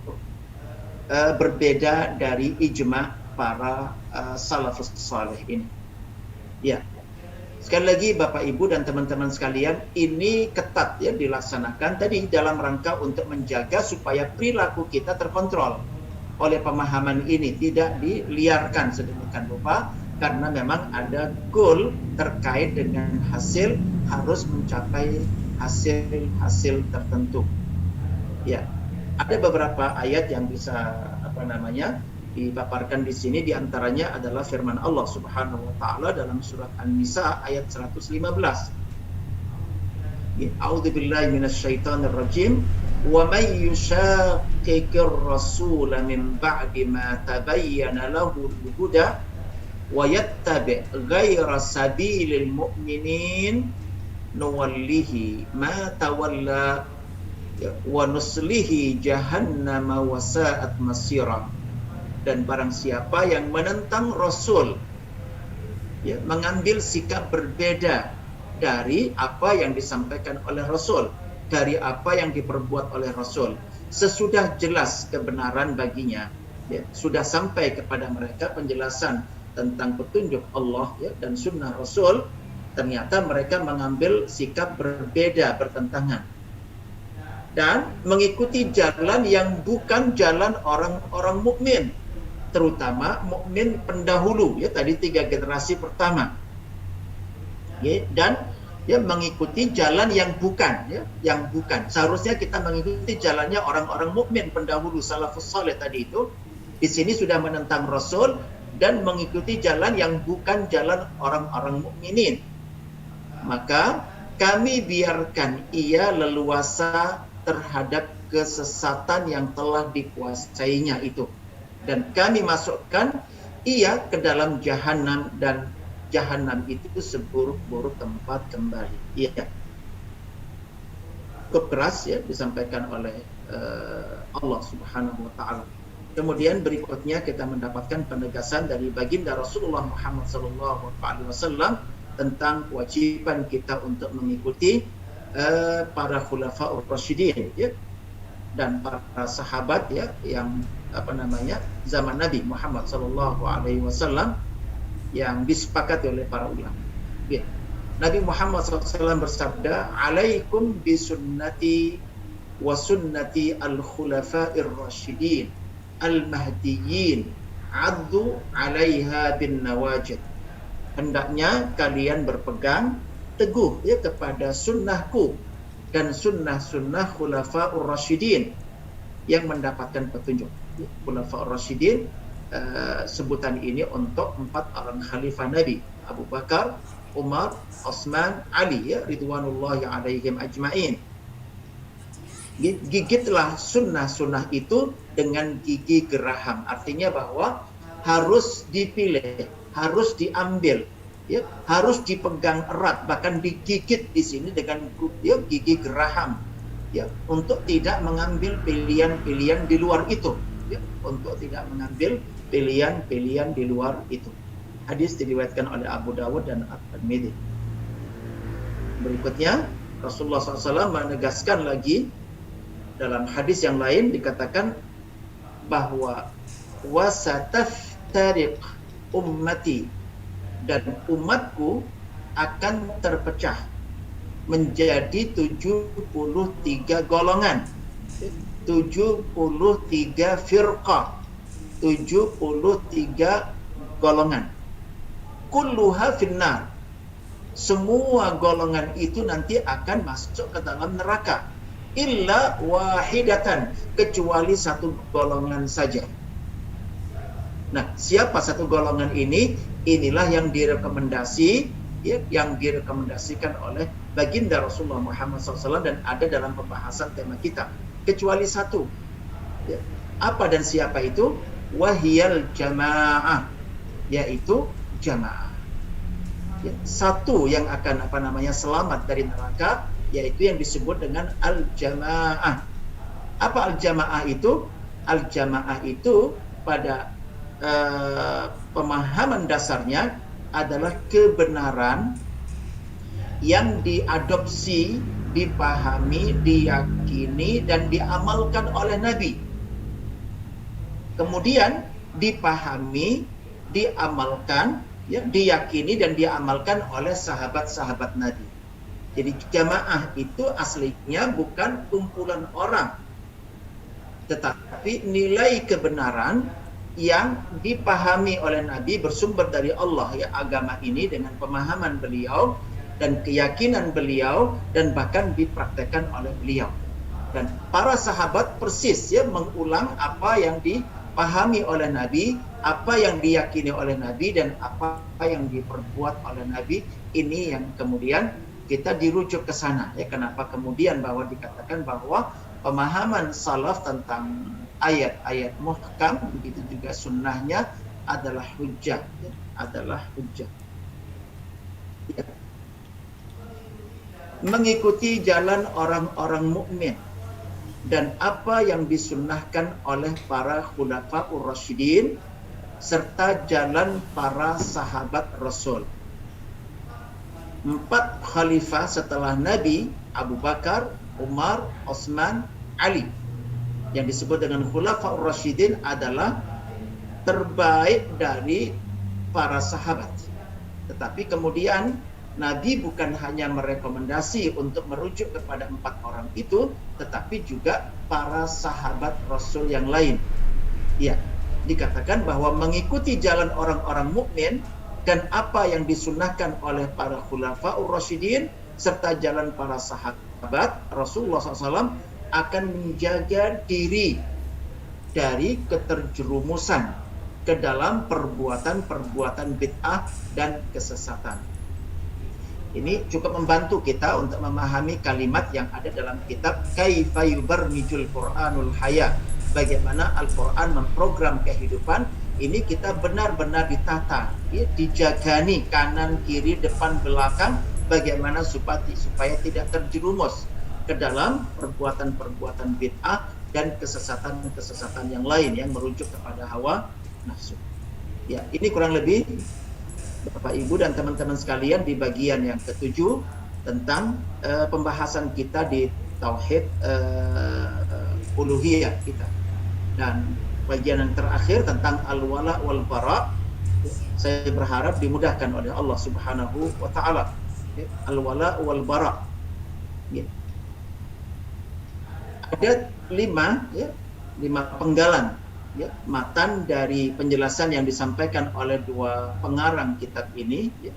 berbeda dari ijma' para salafus saleh ini. Ya. Sekali lagi Bapak Ibu dan teman-teman sekalian, ini ketat ya dilaksanakan tadi dalam rangka untuk menjaga supaya perilaku kita terkontrol oleh pemahaman ini, tidak diliarkan sedemikian rupa, karena memang ada goal terkait dengan hasil, harus mencapai hasil tertentu. Ya, ada beberapa ayat yang bisa dipaparkan di sini, diantaranya adalah firman Allah Subhanahu Wa Taala dalam surat An-Nisa ayat 115. A'udzubillahi minasyaitonir rajim. Wa may yushaqiqir rasul min ba'di ma tabayyana lahu al-huda wa yattabi' ghayra sabilil mu'minin nuwallihi ma tawalla wa nuslihi jahannama wa sa'at masira. Dan barang siapa yang menentang Rasul ya, mengambil sikap berbeda dari apa yang disampaikan oleh Rasul, dari apa yang diperbuat oleh Rasul. Sesudah jelas kebenaran baginya, ya, sudah sampai kepada mereka penjelasan tentang petunjuk Allah, ya, dan sunnah Rasul, ternyata mereka mengambil sikap berbeda, bertentangan, dan mengikuti jalan yang bukan jalan orang-orang mukmin, terutama mukmin pendahulu, ya, tadi 3 generasi pertama, ya, dan ya mengikuti jalan yang bukan, ya, yang bukan. Seharusnya kita mengikuti jalannya orang-orang mukmin pendahulu, salafus saleh tadi itu. Di sini sudah menentang Rasul dan mengikuti jalan yang bukan jalan orang-orang mukminin. Maka kami biarkan ia leluasa terhadap kesesatan yang telah dikuasainya itu, dan kami masukkan ia ke dalam jahanam, dan jahanam itu seburuk-buruk tempat kembali. Iya, cukup keras, ya, disampaikan oleh Allah Subhanahu wa Ta'ala. Kemudian berikutnya kita mendapatkan penegasan dari baginda Rasulullah Muhammad SAW tentang kewajiban kita untuk mengikuti para khulafa'ur rasyidin, ya, dan para sahabat, ya, yang zaman Nabi Muhammad SAW yang disepakati oleh para ulama. Ya. Nabi Muhammad SAW bersabda, "Alaikum bisunnati wa sunnati al-khulafa'ir rasyidin al-mahdiyyin, addu 'alaiha bin nawajid." Hendaknya kalian berpegang teguh, ya, kepada sunnahku dan sunnah-sunnah khulafa'ur rasyidin yang mendapatkan petunjuk. Khulafa'ur rasyidin, sebutan ini untuk 4 orang khalifah Nabi, Abu Bakar, Umar, Utsman, Ali, ya, ridwanullahi alaihim ajma'in. Gigitlah sunnah-sunnah itu dengan gigi geraham. Artinya bahwa harus dipilih, harus diambil, ya, harus dipegang erat, bahkan digigit di sini dengan, ya, gigi geraham, ya, untuk tidak mengambil pilihan-pilihan di luar itu, ya, untuk tidak mengambil pilihan-pilihan di luar itu. Hadis diriwayatkan oleh Abu Dawud dan At-Tirmidzi. Berikutnya Rasulullah SAW menegaskan lagi dalam hadis yang lain, dikatakan bahwa wasataftariq ummati, dan umatku akan terpecah menjadi 73 golongan, 73 firqah, 73 golongan. Kulluha finnar, semua golongan itu nanti akan masuk ke dalam neraka, illa wahidatan, kecuali satu golongan saja. Nah, siapa satu golongan ini? Inilah yang direkomendasi, ya, yang direkomendasikan oleh baginda Rasulullah Muhammad SAW dan ada dalam pembahasan tema kita. Kecuali satu, ya. Apa dan siapa itu? Wahiyal jamaah, yaitu jamaah. Ya, satu yang akan selamat dari neraka, yaitu yang disebut dengan al-jamaah. Apa al-jamaah itu? Al-jamaah itu pada pemahaman dasarnya adalah kebenaran yang diadopsi, dipahami, diyakini, dan diamalkan oleh Nabi. Kemudian dipahami, diamalkan, ya, diyakini dan diamalkan oleh sahabat-sahabat Nabi. Jadi jamaah itu aslinya bukan kumpulan orang, tetapi nilai kebenaran yang dipahami oleh Nabi bersumber dari Allah, ya, agama ini dengan pemahaman beliau dan keyakinan beliau dan bahkan dipraktekkan oleh beliau. Dan para sahabat persis, ya, mengulang apa yang dipahami oleh Nabi, apa yang diyakini oleh Nabi, dan apa yang diperbuat oleh Nabi. Ini yang kemudian kita dirujuk ke sana, ya. Kenapa kemudian bahwa dikatakan bahwa pemahaman salaf tentang ayat-ayat muhkam, begitu juga sunnahnya adalah hujjah, ya, adalah hujjah. Ya. Mengikuti jalan orang-orang mukmin dan apa yang disunnahkan oleh para khulafa'ur rasyidin serta jalan para sahabat Rasul. 4 khalifah setelah Nabi, Abu Bakar, Umar, Utsman, Ali, yang disebut dengan Khulafaur Rasyidin, adalah terbaik dari para sahabat. Tetapi kemudian Nabi bukan hanya merekomendasi untuk merujuk kepada 4 orang itu, tetapi juga para sahabat Rasul yang lain. Ya, dikatakan bahwa mengikuti jalan orang-orang mukmin dan apa yang disunnahkan oleh para Khulafaur Rasyidin serta jalan para sahabat Rasulullah SAW akan menjaga diri dari keterjerumusan ke dalam perbuatan-perbuatan bid'ah dan kesesatan. Ini cukup membantu kita untuk memahami kalimat yang ada dalam kitab Kaifa Yubarrijul Qur'anul Haya. Bagaimana Al-Quran memprogram kehidupan. Ini kita benar-benar ditata, ya, dijagani kanan, kiri, depan, belakang, bagaimana supaya tidak terjerumus ke dalam perbuatan-perbuatan bid'ah dan kesesatan-kesesatan yang lain yang merujuk kepada hawa nafsu. Ya, ini kurang lebih Bapak Ibu dan teman-teman sekalian di bagian yang ke-7 tentang pembahasan kita di tauhid uluhiyah kita. Dan bagian yang terakhir tentang al-wala wal bara, saya berharap dimudahkan oleh Allah Subhanahu wa taala. Al-wala wal bara. Ya. Ada 5 penggalan, ya, matan dari penjelasan yang disampaikan oleh 2 pengarang kitab ini, ya,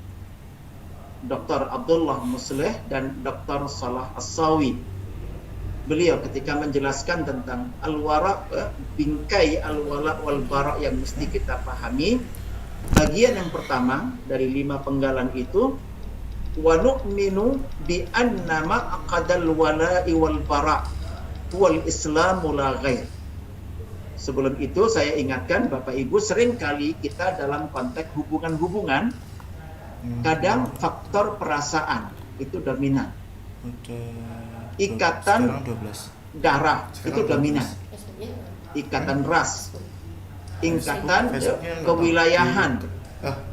Dr. Abdullah Musleh dan Dr. Salah As-Sawi. Beliau ketika menjelaskan tentang al-wara, bingkai al-wala wal bara yang mesti kita pahami, bagian yang pertama dari 5 penggalan itu, wa nu'minu bi anna ma'aqadal wala'i wal bara wal islamu la ghair. Sebelum itu saya ingatkan Bapak Ibu, seringkali kita dalam konteks hubungan-hubungan kadang faktor perasaan itu dominan. Ikatan darah itu dominan. Ikatan ras, ikatan kewilayahan,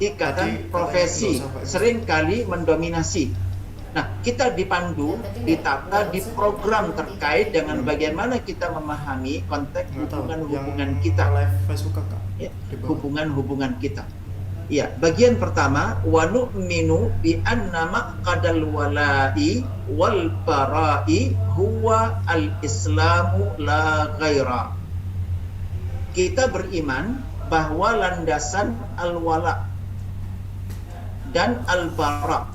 ikatan profesi seringkali mendominasi. Nah, kita dipandu, ditata, diprogram terkait dengan bagaimana kita memahami konteks hubungan-hubungan kita. Ya, hubungan-hubungan kita. Ya, bagian pertama, wa nu'minu bi anna maqadal wala'i wal bara'i huwa al-islamu la ghaira. Kita beriman bahwa landasan al-wala dan al-bara,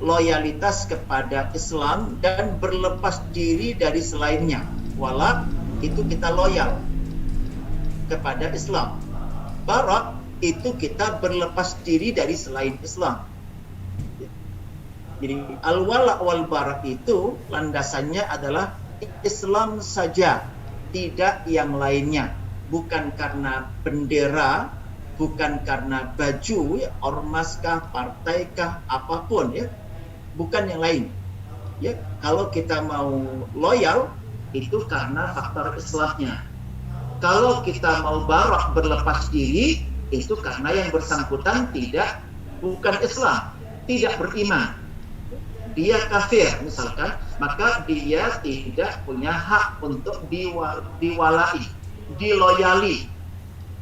loyalitas kepada Islam dan berlepas diri dari selainnya. Wala itu kita loyal kepada Islam. Bara itu kita berlepas diri dari selain Islam. Jadi al-wala wal bara itu landasannya adalah Islam saja, tidak yang lainnya. Bukan karena bendera, bukan karena baju, ya, ormaskah, partaikah, apapun, ya, bukan yang lain. Ya, kalau kita mau loyal itu karena faktor Islamnya. Kalau kita mau barak, berlepas diri, itu karena yang bersangkutan bukan Islam, tidak beriman, dia kafir misalkan, maka dia tidak punya hak untuk diwalai, diloyali,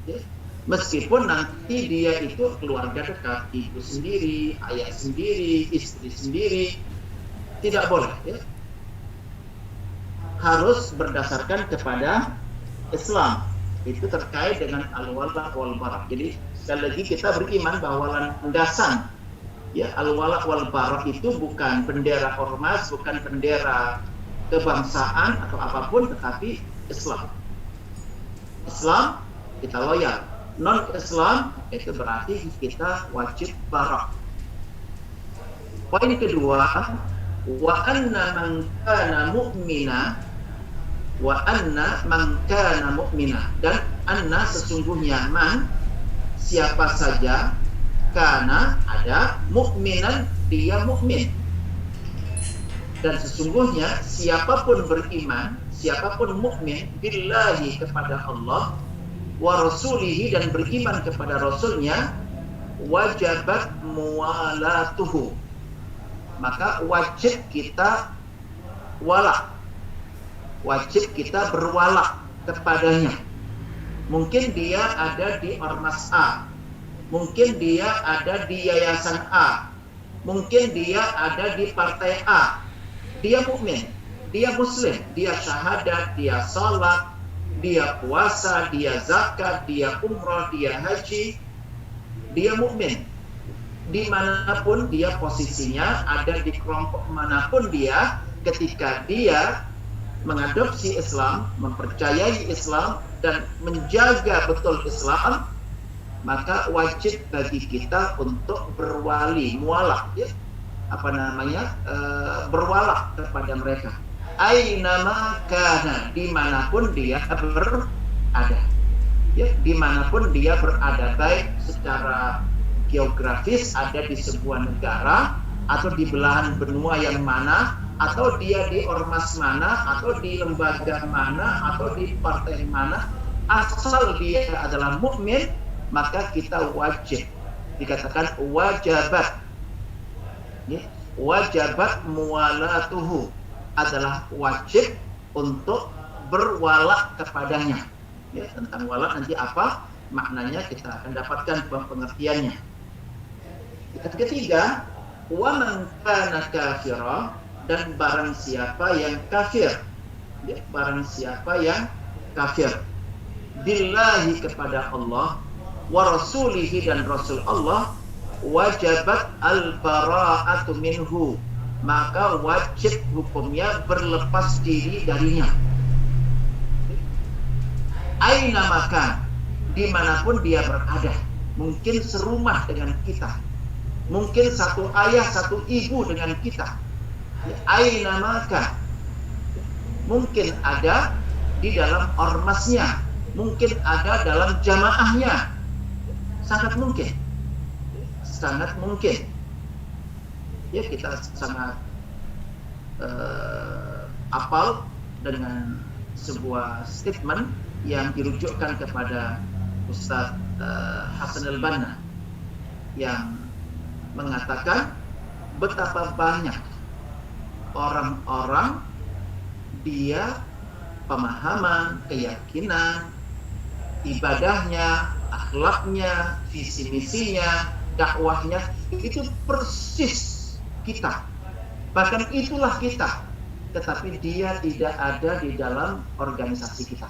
ya. Meskipun nanti dia itu keluarga dekat, ibu sendiri, ayah sendiri, istri sendiri, tidak boleh, ya. Harus berdasarkan kepada Islam. Itu terkait dengan al-wala wal bara. Jadi sekali lagi kita beriman bahwa landasan, ya, al-wala wal bara itu bukan bendera ormas, bukan bendera kebangsaan atau apapun, tetapi Islam. Islam kita loyal. Non-Islam itu berarti kita wajib bara. Poin kedua, wa anna man kana mu'mina, wa anna man kana mu'mina, dan anna sesungguhnya man siapa saja, kana ada, mu'minan dia mukmin, dan sesungguhnya siapapun beriman, siapapun mukmin billahi kepada Allah, wa rasulihi, dan beriman kepada rasulnya, wajabat muwalatuhu, maka wajib kita wala, wajib kita berwala kepadanya. Mungkin dia ada di ormas A, mungkin dia ada di yayasan A, mungkin dia ada di partai A. Dia mukmin, dia muslim, dia syahadat, dia salat, dia puasa, dia zakat, dia umrah, dia haji, dia mukmin. Dimanapun dia posisinya, ada di kelompok manapun dia, ketika dia mengadopsi Islam, mempercayai Islam, dan menjaga betul Islam, maka wajib bagi kita untuk berwali, mualaf, ya, berwala kepada mereka. Ainama kana, dimanapun dia berada, ya, dimanapun dia berada, baik secara geografis ada di sebuah negara, atau di belahan benua yang mana, atau dia di ormas mana, atau di lembaga mana, atau di partai mana, asal dia adalah mukmin, maka kita wajib, dikatakan wajabat, ya, wajabat muwalatuhu, adalah wajib untuk berwala kepadanya. Ya, tentang wala nanti apa maknanya kita akan dapatkan pengertiannya. Yang ketiga, wa man kana kafira, dan barang siapa yang kafir, ya, barang siapa yang kafir billahi, kepada Allah, wa rasulihi, dan rasul Allah, wajabat al-bara'atu minhu, maka wajib hukumnya berlepas diri darinya. Aina makan, dimanapun dia berada, mungkin serumah dengan kita, mungkin satu ayah satu ibu dengan kita. Aina makan, mungkin ada di dalam ormasnya, mungkin ada dalam jamaahnya, sangat mungkin, sangat mungkin. Ya, kita sangat apal dengan sebuah statement yang dirujukkan kepada Ustaz Hasan al-Banna, yang mengatakan betapa banyak orang-orang dia pemahaman, keyakinan, ibadahnya, akhlaknya, visi misinya, dakwahnya itu persis kita, bahkan itulah kita, tetapi dia tidak ada di dalam organisasi kita.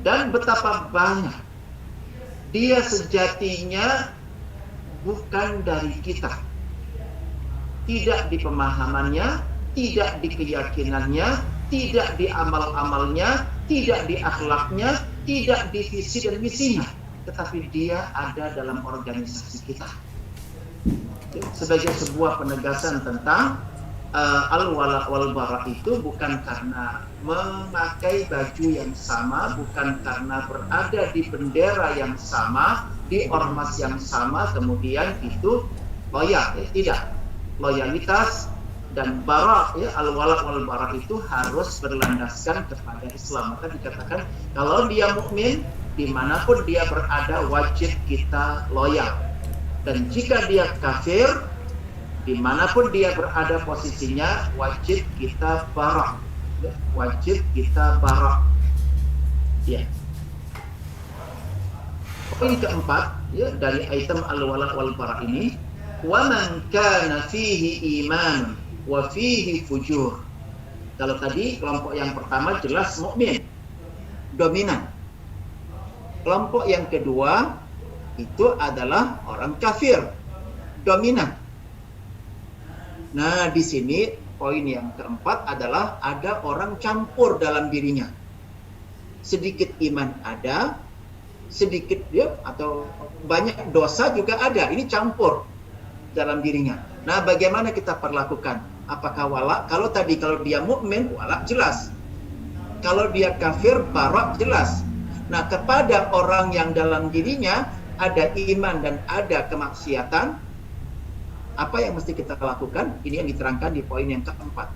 Dan betapa banyak dia sejatinya bukan dari kita, tidak di pemahamannya, tidak di keyakinannya, tidak di amal-amalnya, tidak di akhlaknya, tidak di visi dan misinya, tetapi dia ada dalam organisasi kita. Sebagai sebuah penegasan tentang al-wala wal bara itu bukan karena memakai baju yang sama, bukan karena berada di bendera yang sama, di ormas yang sama, kemudian itu loyal, ya, tidak. Loyalitas dan bara, ya, al-wala wal bara itu harus berlandaskan kepada Islam. Maka dikatakan kalau dia mukmin, dimanapun dia berada wajib kita loyal. Dan jika dia kafir, dimanapun dia berada posisinya, wajib kita bara, ya, wajib kita bara. Ya. Poin keempat, ya, dari item al-wala wal bara ini, wa man kana fihi iman wa fihi fujur. Kalau tadi kelompok yang pertama jelas mukmin, dominan. Kelompok yang kedua itu adalah orang kafir, dominan. Nah, di sini poin yang keempat adalah ada orang campur dalam dirinya. Sedikit iman ada, sedikit dia atau banyak dosa juga ada. Ini campur dalam dirinya. Nah, bagaimana kita perlakukan? Apakah wala? Kalau dia mukmin, wala jelas. Kalau dia kafir, bara jelas. Nah, kepada orang yang dalam dirinya ada iman dan ada kemaksiatan, apa yang mesti kita lakukan? Ini yang diterangkan di poin yang keempat.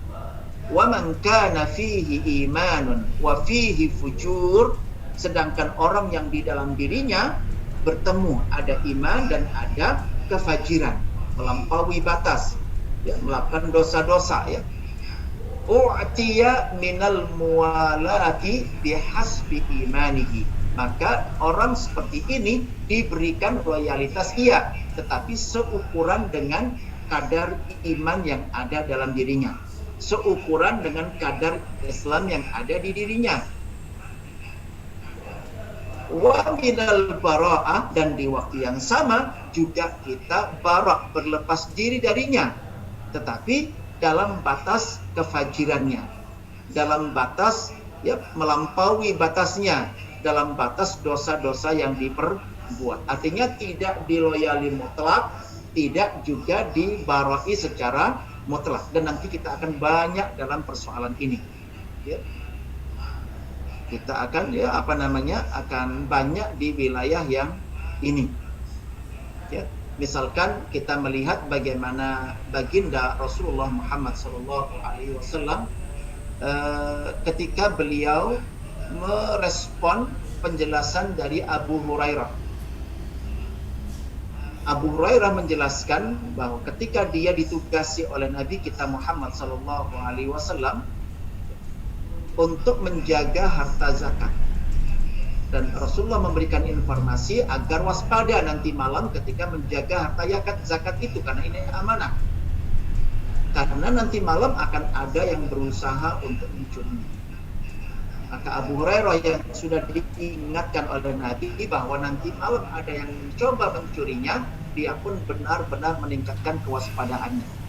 Wa man kana fihi imanun wa fihi fujur Sedangkan orang yang di dalam dirinya bertemu ada iman dan ada kefajiran, melampaui batas, ya, melakukan dosa-dosa, ya. U'tiya minal muwalati bihasbi imanihi. Maka orang seperti ini diberikan loyalitas, iya, tetapi seukuran dengan kadar iman yang ada dalam dirinya, seukuran dengan kadar Islam yang ada di dirinya. Wa minal bara'ah, dan di waktu yang sama juga kita bara', berlepas diri darinya, tetapi dalam batas kefajirannya, dalam batas, ya, melampaui batasnya, dalam batas dosa-dosa yang diperbuat. Artinya tidak diloyali mutlak, tidak juga dibarai secara mutlak. Dan nanti kita akan banyak dalam persoalan ini, ya. Kita akan, ya, akan banyak di wilayah yang ini, ya. Misalkan kita melihat bagaimana baginda Rasulullah Muhammad SAW ketika beliau merespon penjelasan dari Abu Hurairah. Abu Hurairah menjelaskan bahwa ketika dia ditugasi oleh Nabi kita Muhammad SAW untuk menjaga harta zakat, dan Rasulullah memberikan informasi agar waspada nanti malam ketika menjaga harta zakat itu, karena ini amanah. Karena nanti malam akan ada yang berusaha untuk mencuri. Maka Abu Hurairah yang sudah diingatkan oleh Nabi bahwa nanti malam ada yang mencoba mencurinya, dia pun benar-benar meningkatkan kewaspadaannya.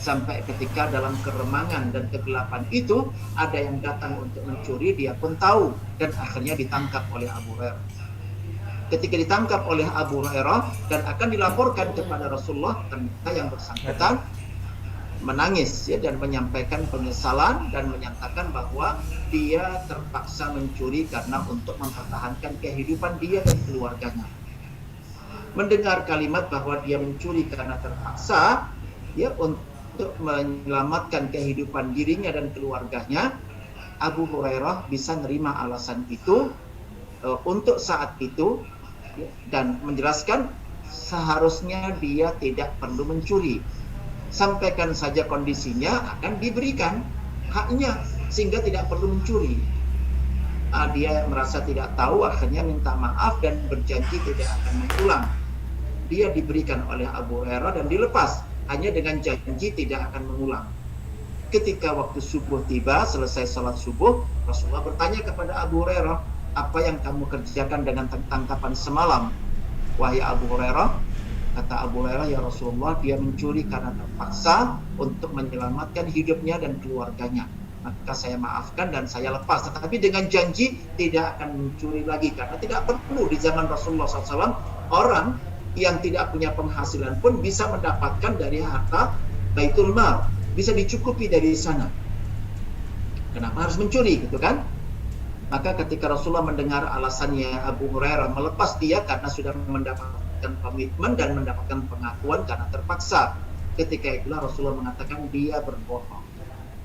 Sampai ketika dalam keremangan dan kegelapan itu ada yang datang untuk mencuri, dia pun tahu, dan akhirnya ditangkap oleh Abu Hurairah. Ketika ditangkap oleh Abu Hurairah dan akan dilaporkan kepada Rasulullah, ternyata yang bersangkutan menangis, ya, dan menyampaikan penyesalan dan menyatakan bahwa dia terpaksa mencuri karena untuk mempertahankan kehidupan dia dan keluarganya. Mendengar kalimat bahwa dia mencuri karena terpaksa, ya, untuk menyelamatkan kehidupan dirinya dan keluarganya, Abu Hurairah bisa nerima alasan itu untuk saat itu, ya, dan menjelaskan seharusnya dia tidak perlu mencuri. Sampaikan saja kondisinya, akan diberikan haknya sehingga tidak perlu mencuri. Dia merasa tidak tahu, akhirnya minta maaf dan berjanji tidak akan mengulang. Dia diberikan oleh Abu Hurairah dan dilepas, hanya dengan janji tidak akan mengulang. Ketika waktu subuh tiba, selesai salat subuh, Rasulullah bertanya kepada Abu Hurairah, apa yang kamu kerjakan dengan tangkapan semalam? Wahai Abu Hurairah, kata Abu Hurairah, ya Rasulullah, dia mencuri karena terpaksa untuk menyelamatkan hidupnya dan keluarganya. Maka saya maafkan dan saya lepas, tetapi dengan janji tidak akan mencuri lagi, karena tidak perlu di zaman Rasulullah SAW orang yang tidak punya penghasilan pun bisa mendapatkan dari harta Baitul Mal, bisa dicukupi dari sana. Kenapa harus mencuri, gitu kan? Maka ketika Rasulullah mendengar alasannya Abu Hurairah melepas dia karena sudah mendapatkan komitmen dan mendapatkan pengakuan karena terpaksa, ketika itulah Rasulullah mengatakan dia berbohong.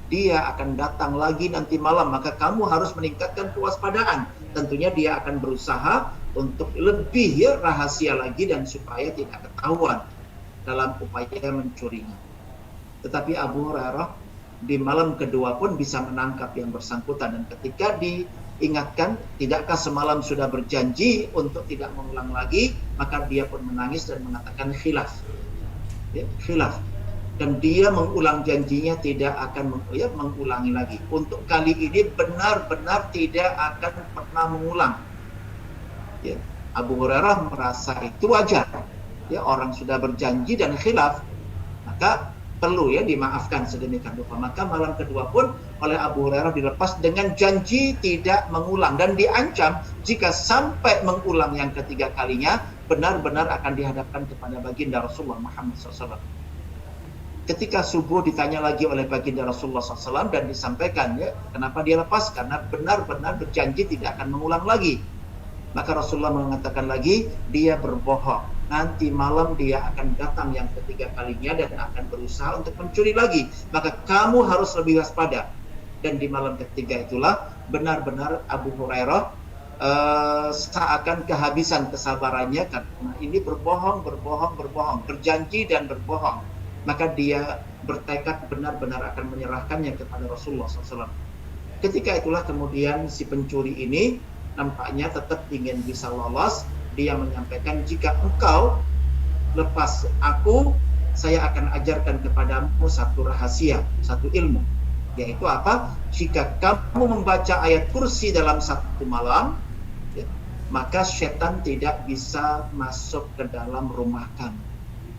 Dia akan datang lagi nanti malam, maka kamu harus meningkatkan kewaspadaan. Tentunya dia akan berusaha untuk lebih, ya, rahasia lagi dan supaya tidak ketahuan dalam upaya mencurinya. Tetapi Abu Hurairah di malam kedua pun bisa menangkap yang bersangkutan, dan ketika diingatkan, tidakkah semalam sudah berjanji untuk tidak mengulang lagi, maka dia pun menangis dan mengatakan khilaf, ya, khilaf. Dan dia mengulang janjinya tidak akan mengulangi lagi. Untuk kali ini benar-benar tidak akan pernah mengulang. Ya, Abu Hurairah merasa itu wajar. Ya, orang sudah berjanji dan khilaf, maka perlu, ya, dimaafkan sedemikian rupa. Maka malam kedua pun oleh Abu Hurairah dilepas dengan janji tidak mengulang, dan diancam jika sampai mengulang yang ketiga kalinya benar-benar akan dihadapkan kepada baginda Rasulullah Muhammad SAW. Ketika subuh ditanya lagi oleh baginda Rasulullah SAW dan disampaikan, ya, kenapa dia lepas? Karena benar-benar berjanji tidak akan mengulang lagi. Maka Rasulullah mengatakan lagi, dia berbohong. Nanti malam dia akan datang yang ketiga kalinya dan akan berusaha untuk mencuri lagi. Maka kamu harus lebih waspada. Dan di malam ketiga itulah benar-benar Abu Hurairah seakan kehabisan kesabarannya karena ini berbohong, berjanji dan berbohong. Maka dia bertekad benar-benar akan menyerahkannya kepada Rasulullah SAW. Ketika itulah kemudian si pencuri ini nampaknya tetap ingin bisa lolos. Dia menyampaikan, jika engkau lepas aku, saya akan ajarkan kepadamu satu rahasia, satu ilmu. Yaitu apa? Jika kamu membaca ayat kursi dalam satu malam, ya, maka setan tidak bisa masuk ke dalam rumah kamu.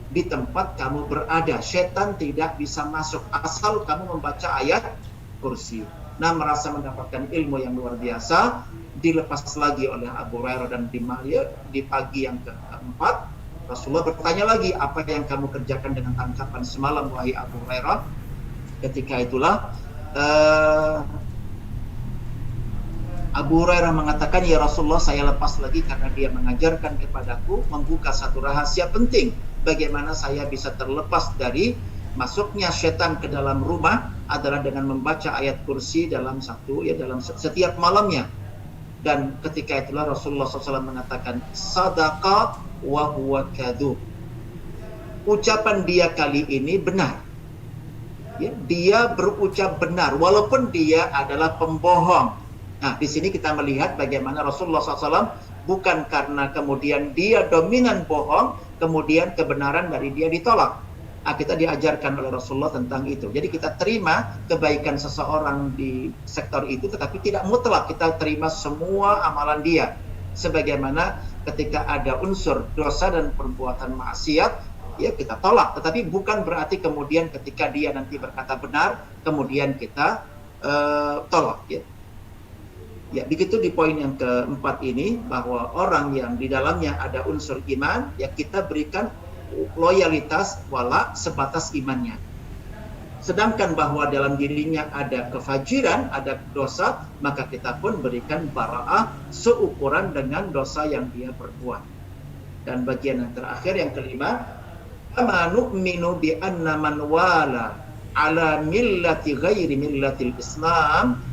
Di tempat kamu berada, setan tidak bisa masuk asal kamu membaca ayat kursi. Nah, merasa mendapatkan ilmu yang luar biasa, dilepas lagi oleh Abu Hurairah, dan di pagi yang keempat Rasulullah bertanya lagi, apa yang kamu kerjakan dengan tangkapan semalam wahai Abu Hurairah? Ketika itulah Abu Hurairah mengatakan, ya Rasulullah, saya lepas lagi karena dia mengajarkan kepadaku membuka satu rahasia penting. Bagaimana saya bisa terlepas dari masuknya setan ke dalam rumah adalah dengan membaca ayat kursi dalam setiap malamnya. Dan ketika itulah Rasulullah SAW mengatakan, sadaqa wa huwa kadhub. Ucapan dia kali ini benar. Ya, dia berucap benar walaupun dia adalah pembohong. Nah, di sini kita melihat bagaimana Rasulullah SAW bukan karena kemudian dia dominan bohong, kemudian kebenaran dari dia ditolak. Nah, kita diajarkan oleh Rasulullah tentang itu. Jadi kita terima kebaikan seseorang di sektor itu, tetapi tidak mutlak kita terima semua amalan dia. Sebagaimana ketika ada unsur dosa dan perbuatan maksiat, ya kita tolak. Tetapi bukan berarti kemudian ketika dia nanti berkata benar, kemudian kita tolak. Ya, begitu di poin yang keempat ini, bahwa orang yang di dalamnya ada unsur iman, ya kita berikan loyalitas wala sebatas imannya. Sedangkan bahwa dalam dirinya ada kefajiran, ada dosa, maka kita pun berikan bara'ah seukuran dengan dosa yang dia perbuat. Dan bagian yang terakhir, yang kelima, ama nu'minu bi anna man wala ala millati ghairi millatil Islam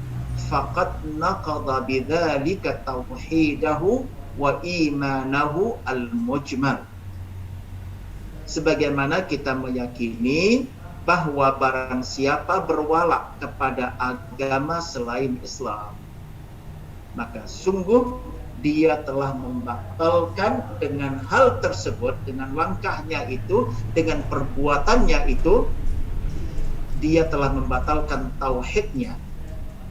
faqad naqadha bidzalika tauhidahu wa imanahu al-mujmal. Sebagaimana kita meyakini bahwa barang siapa berwala kepada agama selain Islam, maka sungguh dia telah membatalkan dengan hal tersebut, dengan langkahnya itu, dengan perbuatannya itu, dia telah membatalkan tauhidnya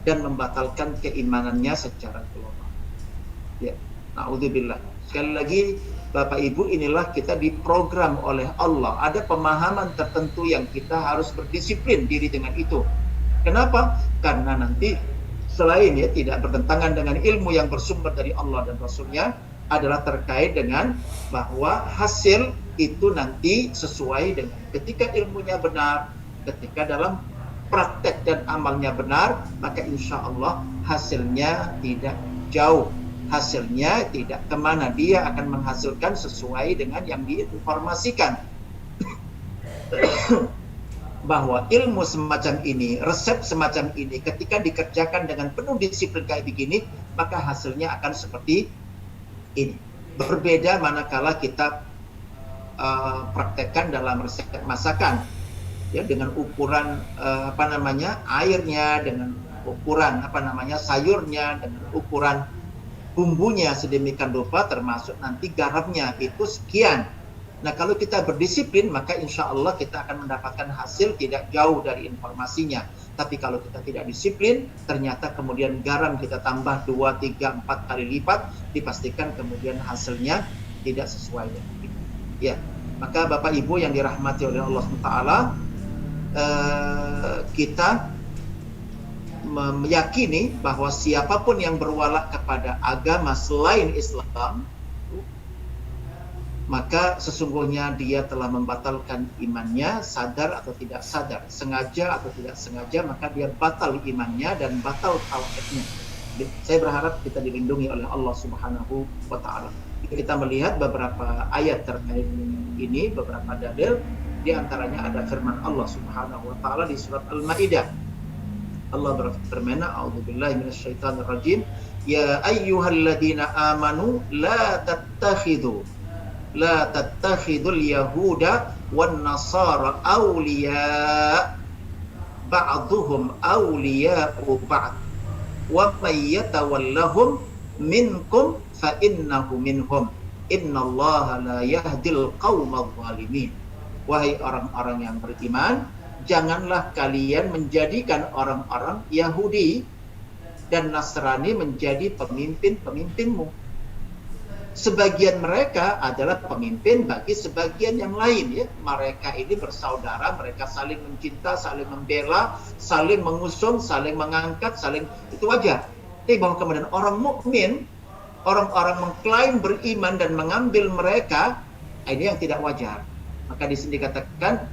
dan membatalkan keimanannya secara global. Ya, na'udzubillah. Sekali lagi, Bapak Ibu, inilah kita diprogram oleh Allah. Ada pemahaman tertentu yang kita harus berdisiplin diri dengan itu. Kenapa? Karena nanti selain ya tidak bertentangan dengan ilmu yang bersumber dari Allah dan Rasulnya, adalah terkait dengan bahwa hasil itu nanti sesuai dengan ketika ilmunya benar, ketika dalam praktek dan amalnya benar, maka insya Allah hasilnya tidak jauh. Hasilnya tidak kemana, dia akan menghasilkan sesuai dengan yang diinformasikan. Bahwa ilmu semacam ini, resep semacam ini, ketika dikerjakan dengan penuh disiplin kayak begini, maka hasilnya akan seperti ini. Berbeda manakala kita praktekkan dalam resep masakan, ya, dengan ukuran airnya, dengan ukuran sayurnya, dengan ukuran bumbunya sedemikian rupa, termasuk nanti garamnya itu sekian. Nah, kalau kita berdisiplin, maka insya Allah kita akan mendapatkan hasil tidak jauh dari informasinya. Tapi kalau kita tidak disiplin, ternyata kemudian garam kita tambah 2, 3, 4 kali lipat, dipastikan kemudian hasilnya tidak sesuai dengan itu. Ya, maka Bapak Ibu yang dirahmati oleh Allah SWT, kita meyakini bahwa siapapun yang berwala kepada agama selain Islam, maka sesungguhnya dia telah membatalkan imannya, sadar atau tidak sadar, sengaja atau tidak sengaja, maka dia batal imannya dan batal tauhidnya. Saya berharap kita dilindungi oleh Allah Subhanahu wa Ta'ala. Kita melihat beberapa ayat terkait ini, beberapa dalil, di antaranya ada firman Allah Subhanahu wa Ta'ala di surat Al-Maidah. Allah berfirman, a'udzubillahi minasyaitonirrajim, ya ayyuhalladzina amanu la tattakhidul yahuda wan nasara awliya ba'dhuhum awliya'u ba'd wa may yatawallahum minkum fa innahu minhum innallaha la yahdil qaumadh dhalimin. Wahai orang-orang yang beriman, janganlah kalian menjadikan orang-orang Yahudi dan Nasrani menjadi pemimpin-pemimpinmu. Sebagian mereka adalah pemimpin bagi sebagian yang lain, ya. Mereka ini bersaudara, mereka saling mencinta, saling membela, saling mengusung, saling mengangkat, itu wajar. Tapi bahwa kemudian orang mukmin, orang-orang mengklaim beriman dan mengambil mereka, ini yang tidak wajar. Maka di sini dikatakan,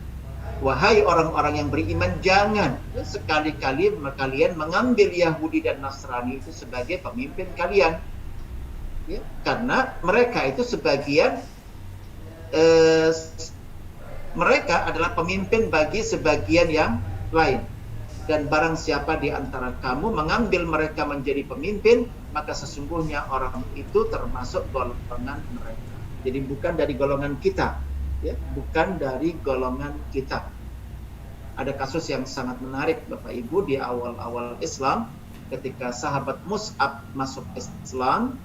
wahai orang-orang yang beriman, jangan sekali-kali kalian mengambil Yahudi dan Nasrani itu sebagai pemimpin kalian, ya, karena mereka itu sebagian mereka adalah pemimpin bagi sebagian yang lain. Dan barang siapa di antara kamu mengambil mereka menjadi pemimpin, maka sesungguhnya orang itu termasuk golongan mereka. Jadi bukan dari golongan kita, ya, bukan dari golongan kita. Ada kasus yang sangat menarik Bapak Ibu di awal-awal Islam, ketika sahabat Mus'ab masuk Islam,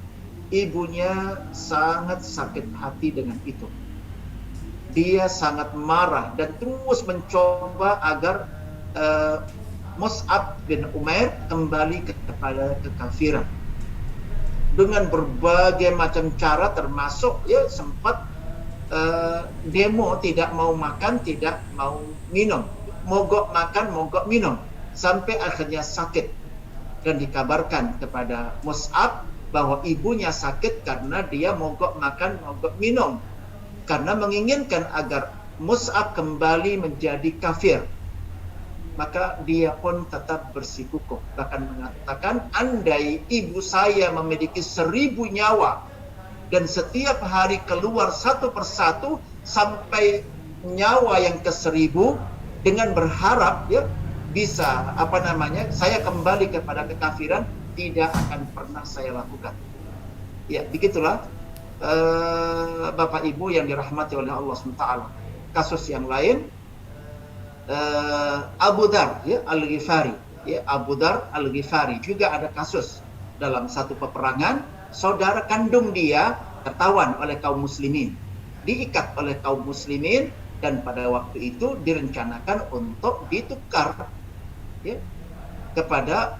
ibunya sangat sakit hati dengan itu. Dia sangat marah dan terus mencoba agar Mus'ab bin Umair kembali kepada kekafiran dengan berbagai macam cara, termasuk ya sempat demo, tidak mau makan, tidak mau minum, mogok makan, mogok minum, sampai akhirnya sakit. Dan dikabarkan kepada Mus'ab bahwa ibunya sakit karena dia mogok makan, mogok minum, karena menginginkan agar Mus'ab kembali menjadi kafir. Maka dia pun tetap bersikukuh, bahkan mengatakan, andai ibu saya memiliki 1000 nyawa dan setiap hari keluar satu persatu sampai nyawa yang ke-1000, dengan berharap ya bisa saya kembali kepada kekafiran, tidak akan pernah saya lakukan. Ya, begitulah Bapak Ibu yang dirahmati oleh Allah SWT. Kasus yang lain, Abu Dar ya Al-Ghifari, ya, Abu Dar Al-Ghifari juga ada kasus dalam satu peperangan, saudara kandung dia tertawan oleh kaum muslimin, diikat oleh kaum muslimin, dan pada waktu itu direncanakan untuk ditukar ya, kepada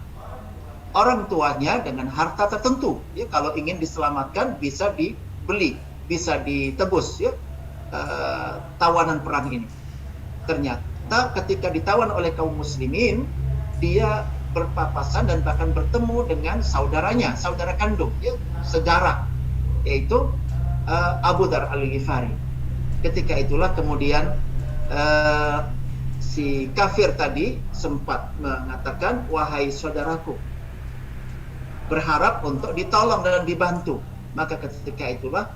orang tuanya dengan harta tertentu, ya, kalau ingin diselamatkan bisa dibeli, bisa ditebus ya, tawanan perang ini. Ternyata ketika ditawan oleh kaum muslimin, dia berpapasan dan bahkan bertemu dengan saudaranya, saudara kandung, ya, sedarah, yaitu Abu Dar Al-Ghifari. Ketika itulah kemudian si kafir tadi sempat mengatakan, wahai saudaraku, berharap untuk ditolong dan dibantu. Maka ketika itulah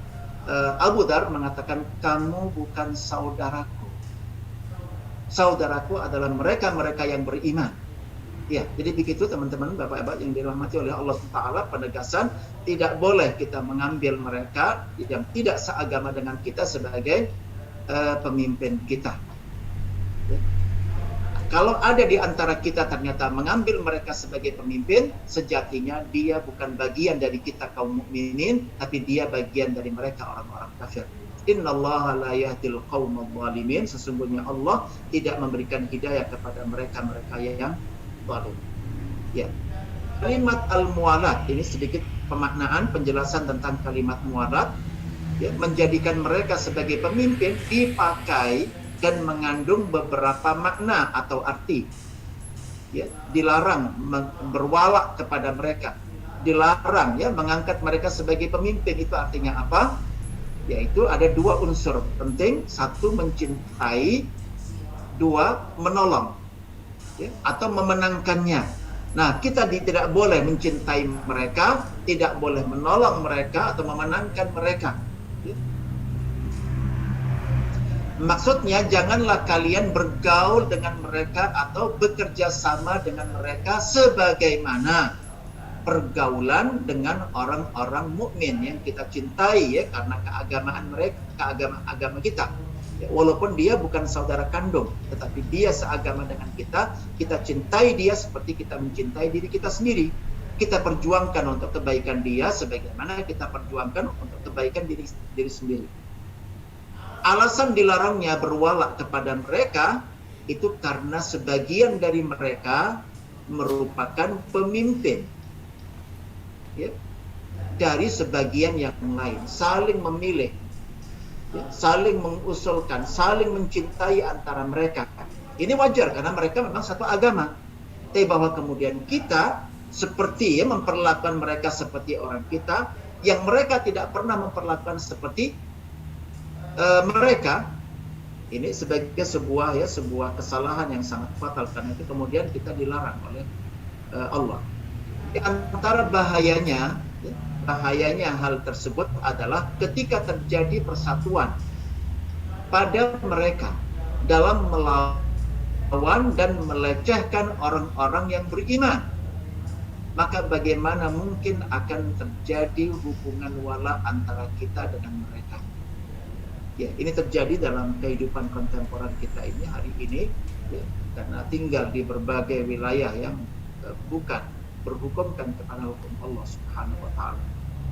Abu Dar mengatakan, kamu bukan saudaraku. Saudaraku adalah mereka-mereka yang beriman. Ya, jadi begitu teman-teman, Bapak-Bapak yang dirahmati oleh Allah SWT, penegasan tidak boleh kita mengambil mereka yang tidak seagama dengan kita sebagai pemimpin kita. Ya. Kalau ada di antara kita ternyata mengambil mereka sebagai pemimpin, sejatinya dia bukan bagian dari kita kaum mukminin, tapi dia bagian dari mereka orang-orang kafir. Innallaha la yahdil qaumadh dhalimin. Sesungguhnya Allah tidak memberikan hidayah kepada mereka-mereka yang zalim. Ya. Kalimat al-muwalat ini sedikit pemaknaan, penjelasan tentang kalimat muwalat. Ya, menjadikan mereka sebagai pemimpin dipakai dan mengandung beberapa makna atau arti. Ya, dilarang berwala kepada mereka, dilarang ya mengangkat mereka sebagai pemimpin. Itu artinya apa? Yaitu ada dua unsur penting: satu, mencintai; dua, menolong ya, atau memenangkannya. Nah, kita tidak boleh mencintai mereka, tidak boleh menolong mereka atau memenangkan mereka ya. Maksudnya janganlah kalian bergaul dengan mereka atau bekerja sama dengan mereka sebagaimana pergaulan dengan orang-orang mukmin yang kita cintai ya, karena keagamaan mereka, agama kita. Ya, walaupun dia bukan saudara kandung, tetapi dia seagama dengan kita, kita cintai dia seperti kita mencintai diri kita sendiri. Kita perjuangkan untuk kebaikan dia sebagaimana kita perjuangkan untuk kebaikan diri sendiri. Alasan dilarangnya berwala kepada mereka itu karena sebagian dari mereka merupakan pemimpin ya, dari sebagian yang lain, saling memilih ya, saling mengusulkan, saling mencintai antara mereka. Ini wajar karena mereka memang satu agama. Tapi bahwa kemudian kita seperti ya, memperlakukan mereka seperti orang kita, yang mereka tidak pernah memperlakukan seperti mereka, ini sebagai sebuah kesalahan yang sangat fatal, karena itu kemudian kita dilarang oleh Allah. Di antara bahayanya hal tersebut adalah ketika terjadi persatuan pada mereka dalam melawan dan melecehkan orang-orang yang beriman, maka bagaimana mungkin akan terjadi hubungan wala antara kita dengan mereka. Ya, ini terjadi dalam kehidupan kontemporer kita ini hari ini ya, karena tinggal di berbagai wilayah yang bukan berhukumkan kepada hukum Allah Subhanahu wa taala.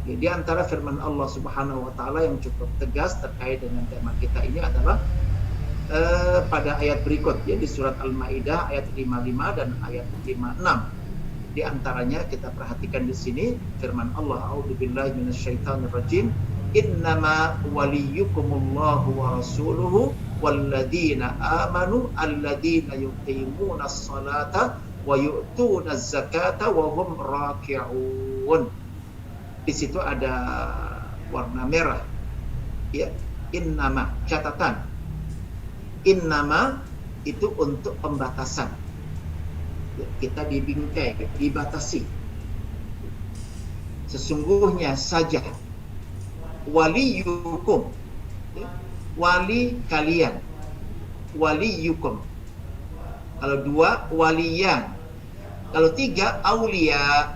Ya, di antara firman Allah Subhanahu wa taala yang cukup tegas terkait dengan tema kita ini adalah pada ayat berikut ya, di surat Al-Maidah ayat 55 dan ayat 56. Di antaranya kita perhatikan di sini firman Allah, a'udzubillahi minasyaitonirrajim, innama waliyukumullahu wa rasuluhu walladzina amanu alladzina yuqimunas salata wa yu'tunaz zakata wa hum raki'un. Di situ ada warna merah. Ya, innama, catatan. Innama itu untuk pembatasan. Ya, kita dibingkai, dibatasi. Sesungguhnya saja waliyukum, wali kalian, waliyukum. Kalau dua, waliyan. Kalau tiga, aulia.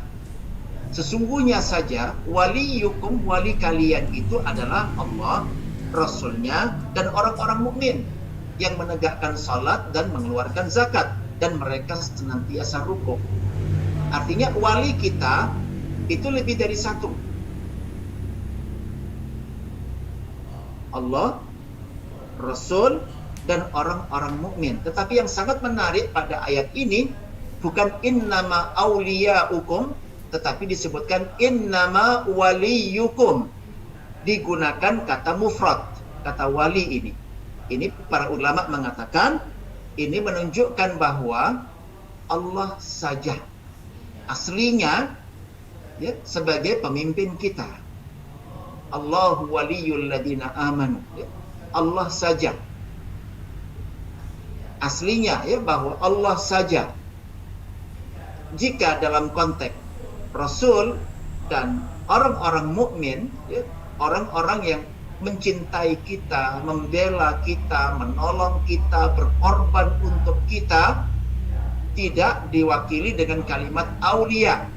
Sesungguhnya saja waliyukum, wali kalian itu adalah Allah, Rasulnya, dan orang-orang mukmin yang menegakkan salat dan mengeluarkan zakat, dan mereka senantiasa rukuk. Artinya wali kita itu lebih dari satu. Allah, Rasul, dan orang-orang mukmin. Tetapi yang sangat menarik pada ayat ini bukan innama auliyaukum, tetapi disebutkan innama waliyukum. Digunakan kata mufrad, kata wali ini. Ini para ulama mengatakan ini menunjukkan bahwa Allah saja aslinya ya, sebagai pemimpin kita. Allahu waliyul ladina amanu. Ya. Allah saja. Aslinya ya, bahwa Allah saja. Jika dalam konteks Rasul dan orang-orang mukmin, ya, orang-orang yang mencintai kita, membela kita, menolong kita, berkorban untuk kita, tidak diwakili dengan kalimat aulia.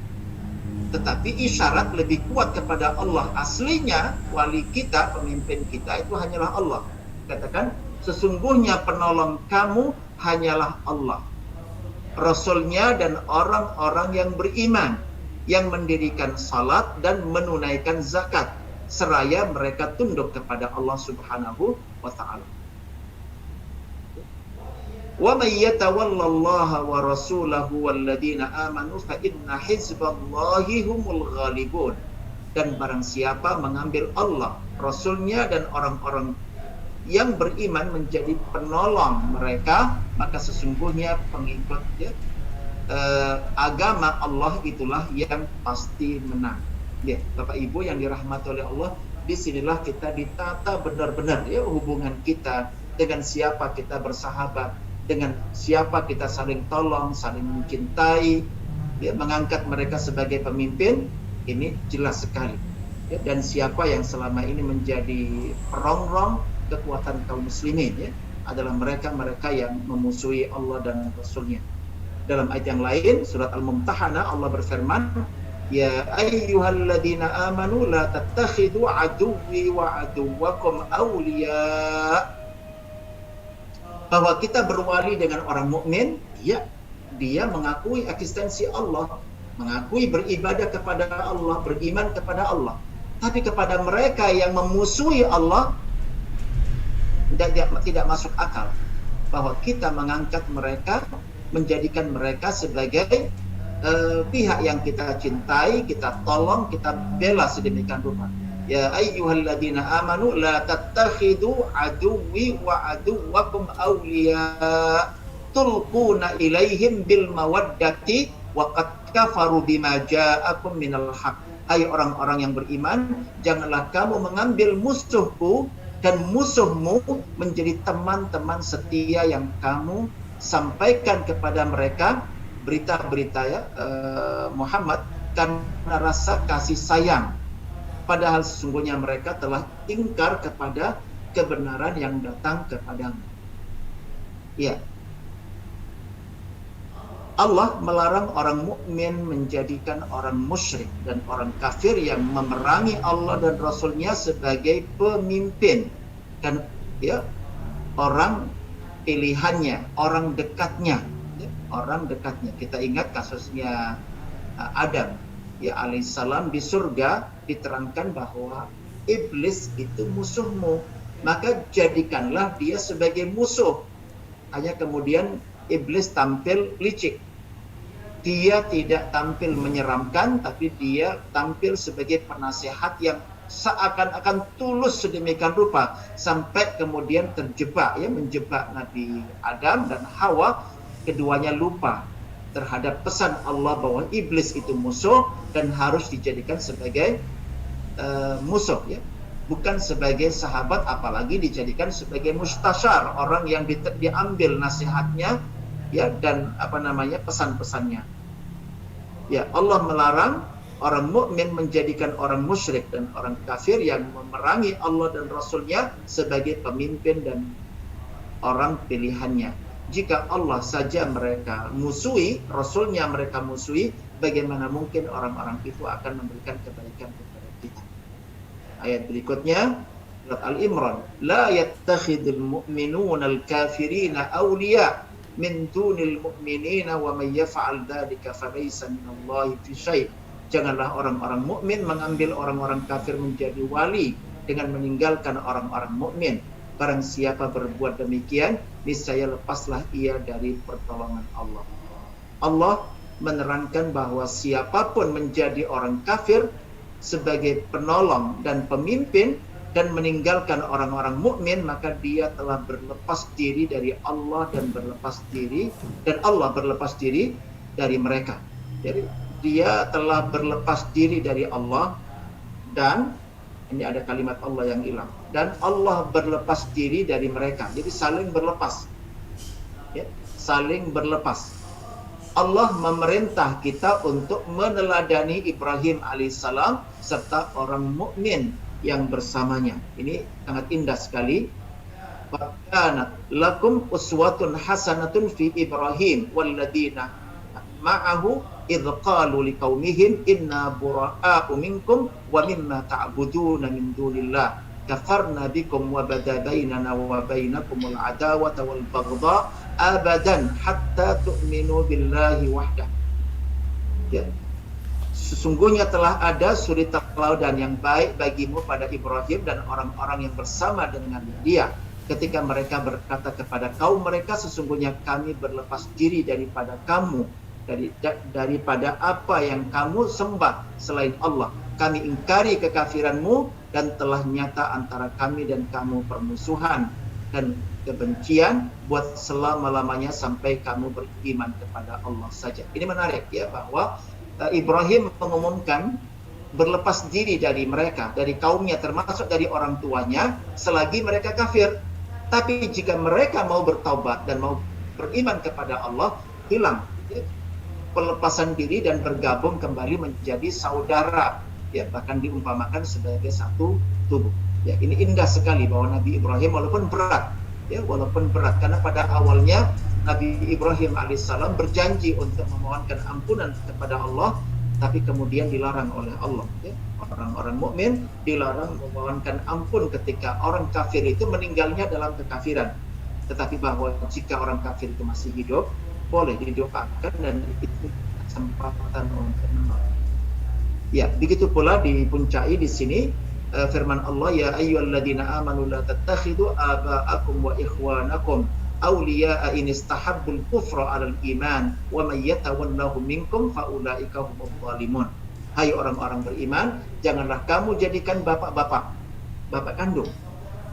Tetapi isyarat lebih kuat kepada Allah. Aslinya wali kita, pemimpin kita itu hanyalah Allah. Katakan, sesungguhnya penolong kamu hanyalah Allah, Rasulnya dan orang-orang yang beriman, yang mendirikan salat dan menunaikan zakat, seraya mereka tunduk kepada Allah Subhanahu wa ta'ala. Wa may yatawallallaha wa rasulahu walladzina amanu fa inna hizballahi humul ghalibun. Dan barang siapa mengambil Allah, Rasulnya, dan orang-orang yang beriman menjadi penolong mereka, maka sesungguhnya pengikut agama Allah itulah yang pasti menang. Ya, Bapak Ibu yang dirahmati oleh Allah, disinilah kita ditata benar-benar ya, hubungan kita dengan siapa kita bersahabat, dengan siapa kita saling tolong, saling mencintai, ya, mengangkat mereka sebagai pemimpin, ini jelas sekali. Ya, dan siapa yang selama ini menjadi perongrong, kekuatan kaum muslimin ya, adalah mereka-mereka yang memusuhi Allah dan Rasulnya. Dalam ayat yang lain surat Al-Mumtahanah Allah berfirman, ya ayyuhalladzina amanu la tattakhidhu aduwwi wa aduwwakum awliya. Bahwa kita berwali dengan orang mukmin, ya, dia mengakui eksistensi Allah, mengakui beribadah kepada Allah, beriman kepada Allah. Tapi kepada mereka yang memusuhi Allah, tidak masuk akal bahwa kita mengangkat mereka, menjadikan mereka sebagai pihak yang kita cintai, kita tolong, kita bela sedemikian rupa. Ya ayyuhalladzina amanu la tattakhidhu aduwwi wa aduwwakum awliya tulquna ilaihim bil mawaddati wa qad kafaru bima ja'akum minal haq. Hai orang-orang yang beriman, janganlah kamu mengambil musuhku dan musuhmu menjadi teman-teman setia yang kamu sampaikan kepada mereka berita-berita ya Muhammad karena rasa kasih sayang. Padahal sesungguhnya mereka telah ingkar kepada kebenaran yang datang kepadamu. Ya. Allah melarang orang mukmin menjadikan orang musyrik dan orang kafir yang memerangi Allah dan Rasulnya sebagai pemimpin dan ya orang pilihannya, orang dekatnya, ya, orang dekatnya. Kita ingat kasusnya Adam, ya alaihissalam di surga diterangkan bahwa iblis itu musuhmu, maka jadikanlah dia sebagai musuh. Hanya kemudian iblis tampil licik. Dia tidak tampil menyeramkan, tapi dia tampil sebagai penasehat yang seakan-akan tulus sedemikian rupa sampai kemudian terjebak, ya, menjebak Nabi Adam dan Hawa. Keduanya lupa terhadap pesan Allah bahwa iblis itu musuh dan harus dijadikan sebagai musuh, ya, bukan sebagai sahabat, apalagi dijadikan sebagai mustasyar, orang yang diambil nasihatnya, ya, dan pesan-pesannya. Ya, Allah melarang orang mukmin menjadikan orang musyrik dan orang kafir yang memerangi Allah dan Rasulnya sebagai pemimpin dan orang pilihannya. Jika Allah saja mereka musuhi, Rasulnya mereka musuhi, bagaimana mungkin orang-orang itu akan memberikan kebaikan kepada kita? Ayat berikutnya surat Al-Imran, la yattakhidul mu'minuna al-kafirina awliya min dunil mu'minina wa may yaf'al dzalika falaysa minallahi fi syai'. Janganlah orang-orang mukmin mengambil orang-orang kafir menjadi wali dengan meninggalkan orang-orang mukmin. Barang siapa berbuat demikian, niscaya lepaslah ia dari pertolongan Allah. Allah menerangkan bahwa siapapun menjadi orang kafir sebagai penolong dan pemimpin dan meninggalkan orang-orang mukmin, maka dia telah berlepas diri dari Allah dan Allah berlepas diri dari mereka. Jadi dia telah berlepas diri dari Allah, dan ini ada kalimat Allah yang hilang, dan Allah berlepas diri dari mereka. Jadi saling berlepas, ya, saling berlepas. Allah memerintah kita untuk meneladani Ibrahim alaihissalam serta orang mukmin yang bersamanya. Ini sangat indah sekali. Kanat lakum uswatun hasanatun fi Ibrahim walladzina ma'ahu idh qalu liqaumihim inna bura'a'u minkum wa mimma ta'buduna min dunillah kafarna bikum wa bada bainana wa bainakumul adawata wal baghdha abadan hatta tu'minu billahi wahdah. Ya. Sesungguhnya telah ada suri tauladan yang baik bagimu pada Ibrahim dan orang-orang yang bersama dengan dia ketika mereka berkata kepada kaum mereka, sesungguhnya kami berlepas diri daripada kamu, daripada apa yang kamu sembah selain Allah. Kami ingkari kekafiranmu dan telah nyata antara kami dan kamu permusuhan dan kebencian buat selama-lamanya sampai kamu beriman kepada Allah saja. Ini menarik, ya, bahwa Ibrahim mengumumkan berlepas diri dari mereka, dari kaumnya, termasuk dari orang tuanya, selagi mereka kafir. Tapi jika mereka mau bertaubat dan mau beriman kepada Allah, hilang pelepasan diri dan bergabung kembali menjadi saudara, ya, bahkan diumpamakan sebagai satu tubuh. Ya, ini indah sekali bahwa Nabi Ibrahim walaupun berat, ya walaupun berat, karena pada awalnya Nabi Ibrahim alaihissalam berjanji untuk memohonkan ampunan kepada Allah, tapi kemudian dilarang oleh Allah. Ya. Orang-orang mukmin dilarang memohonkan ampun ketika orang kafir itu meninggalnya dalam kekafiran. Tetapi bahwa jika orang kafir itu masih hidup, boleh didoakan dan itu kesempatan untuk menolong. Ya, begitu pula dipuncai di sini firman Allah, ya ayyuhalladzina amanu la tattakhidu aba'akum wa ikhwanakum awliya'a in istahabbul kufra 'alal iman wa may yatawallahu minkum faulaika humudz zalimun. Hai orang-orang beriman, janganlah kamu jadikan bapak-bapak, bapak kandung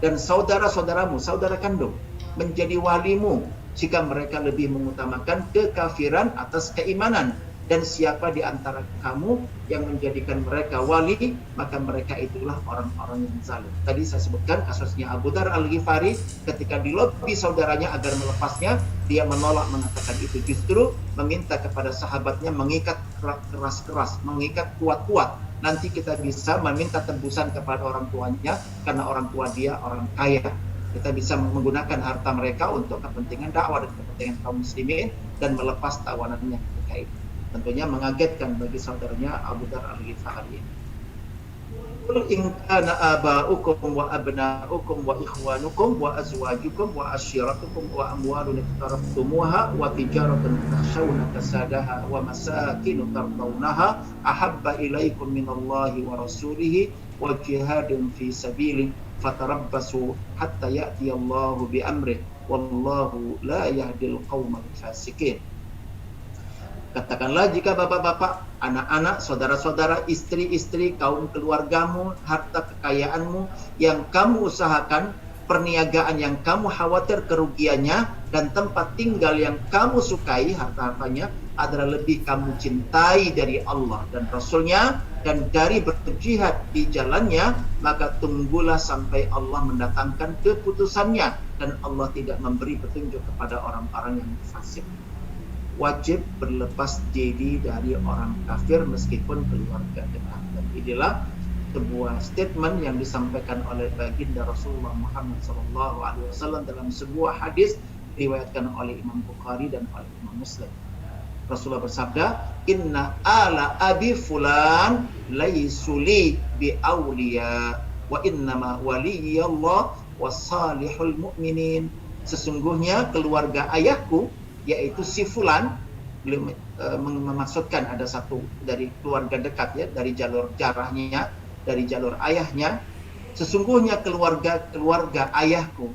dan saudara-saudaramu, saudara kandung menjadi walimu jika mereka lebih mengutamakan kekafiran atas keimanan. Dan siapa di antara kamu yang menjadikan mereka wali, maka mereka itulah orang-orang yang zalim. Tadi saya sebutkan kasusnya Abu Dzar Al-Ghifari, ketika dilobi saudaranya agar melepasnya, dia menolak, mengatakan itu justru meminta kepada sahabatnya mengikat keras-keras, mengikat kuat-kuat. Nanti kita bisa meminta tebusan kepada orang tuanya, karena orang tua dia orang kaya. Kita bisa menggunakan harta mereka untuk kepentingan dakwah dan kepentingan kaum muslimin dan melepas tawanannya ketika itu. Tentunya mengagetkan bagi saudaranya Abu Dzar Al-Ghifari. Qul in kana aba'ukum wa abna'ukum wa ikhwanukum wa azwajukum wa ashiratukum wa amwalun iqtaraftumuha wa tijaratun takhshawna kasadaha wa masakin tardawnaha ahabba ilaikum minallahi wa rasulihi wa jihadin fi sabilihi fatarabbasu hatta ya'tiyallahu bi amrih wallahu la yahdil qaumal fasikin. Katakanlah jika bapak-bapak, anak-anak, saudara-saudara, istri-istri, kaum keluargamu, harta kekayaanmu yang kamu usahakan, perniagaan yang kamu khawatir kerugiannya, dan tempat tinggal yang kamu sukai, harta-hartanya, adalah lebih kamu cintai dari Allah dan Rasulnya, dan dari berjihad di jalannya, maka tunggulah sampai Allah mendatangkan keputusannya, dan Allah tidak memberi petunjuk kepada orang-orang yang fasik. Wajib berlepas diri dari orang kafir meskipun keluarga dekat. Dan inilah sebuah statement yang disampaikan oleh baginda Rasulullah Muhammad SAW dalam sebuah hadis diriwayatkan oleh Imam Bukhari dan oleh Imam Muslim. Rasulullah bersabda, "Inna ala abi fulan laisuli bi awliya wa innama waliyallah wasalihul mu'minin." Sesungguhnya keluarga ayahku, yaitu si fulan, beliau memaksudkan ada satu dari keluarga dekat, ya, dari jalur jarahnya, dari jalur ayahnya. Sesungguhnya keluarga ayahku,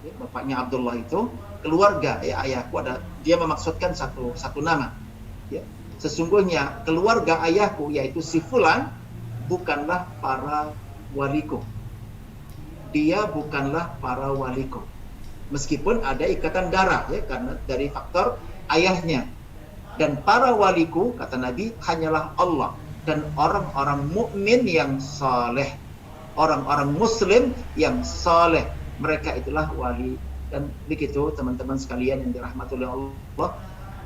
ya, bapaknya Abdullah itu keluarga, ya, ayahku, ada, dia memaksudkan satu nama, ya. Sesungguhnya keluarga ayahku, yaitu si fulan, bukanlah para waliku. Dia bukanlah para waliku. Meskipun ada ikatan darah, ya, karena dari faktor ayahnya. Dan para waliku, kata Nabi, hanyalah Allah dan orang-orang mukmin yang saleh, orang-orang muslim yang saleh. Mereka itulah wali. Dan begitu teman-teman sekalian yang dirahmati oleh Allah,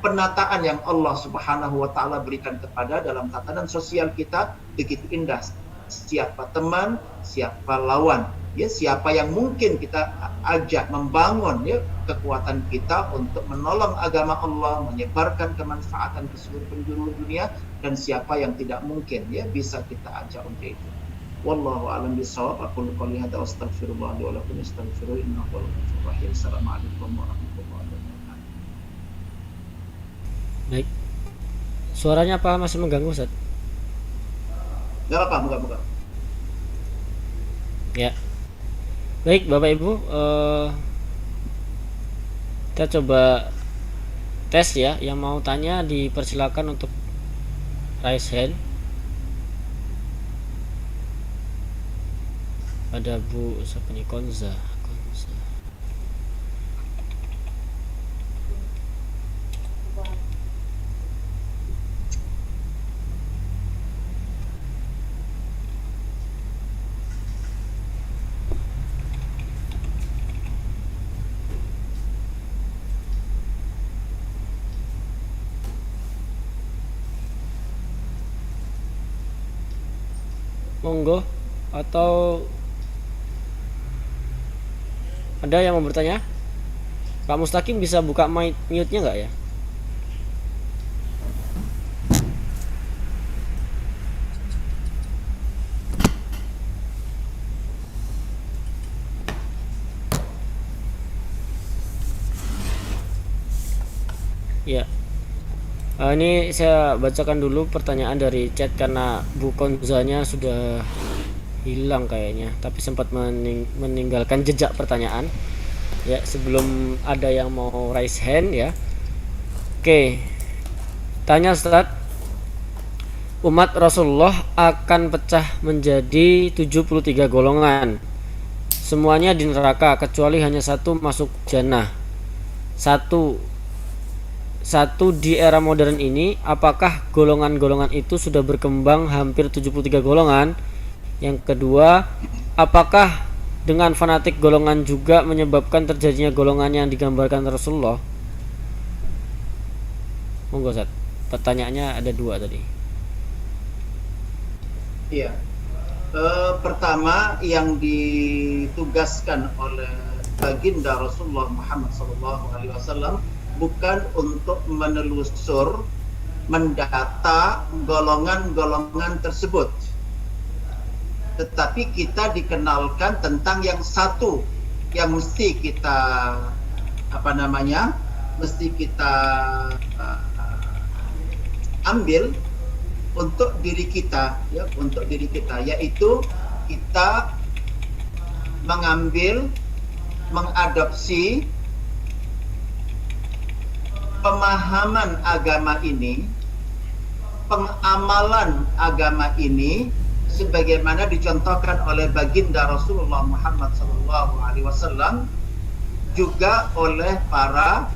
penataan yang Allah Subhanahu wa taala berikan kepada dalam tatanan sosial kita begitu indah. Siapa teman, siapa lawan, ya, siapa yang mungkin kita ajak membangun, ya, kekuatan kita untuk menolong agama Allah, menyebarkan kemanfaatan ke seluruh penjuru dunia, dan siapa yang tidak mungkin, ya, bisa kita ajak untuk itu. Wallahu a'lam bishawab. Aqulu qouli hadza wa astaghfirullah li wa lakum astaghfiruhu innahu huwal ghafurur rahim. Assalamualaikum warahmatullahi wabarakatuh. Baik. Suaranya apa masih mengganggu, Ustaz? Enggak apa-apa, moga-moga. Ya. Baik, Bapak Ibu, kita coba tes, ya. Yang mau tanya dipersilakan untuk raise hand. Ada Bu siapa nih? Konza. Monggo, Atau ada yang mau bertanya? Pak Mustaqim bisa buka mute-nya nggak ya? Ya. Ini saya bacakan dulu pertanyaan dari chat karena Bu Konzanya sudah hilang kayaknya, tapi sempat meninggalkan jejak pertanyaan. Ya, sebelum ada yang mau raise hand ya. Oke. Tanya Ustaz. Umat Rasulullah akan pecah menjadi 73 golongan. Semuanya di neraka kecuali hanya satu masuk jannah. Satu di era modern ini, apakah golongan-golongan itu sudah berkembang hampir 73 golongan? Yang kedua, apakah dengan fanatik golongan juga menyebabkan terjadinya golongan yang digambarkan Rasulullah? Monggo Ustaz. Pertanyaannya ada 2 tadi. Iya. Pertama yang ditugaskan oleh baginda Rasulullah Muhammad SAW bukan untuk menelusur, mendata golongan-golongan tersebut, tetapi kita dikenalkan tentang yang satu yang mesti kita mesti kita ambil untuk diri kita, ya, untuk diri kita, yaitu kita mengadopsi pemahaman agama ini, pengamalan agama ini sebagaimana dicontohkan oleh baginda Rasulullah Muhammad SAW, juga oleh para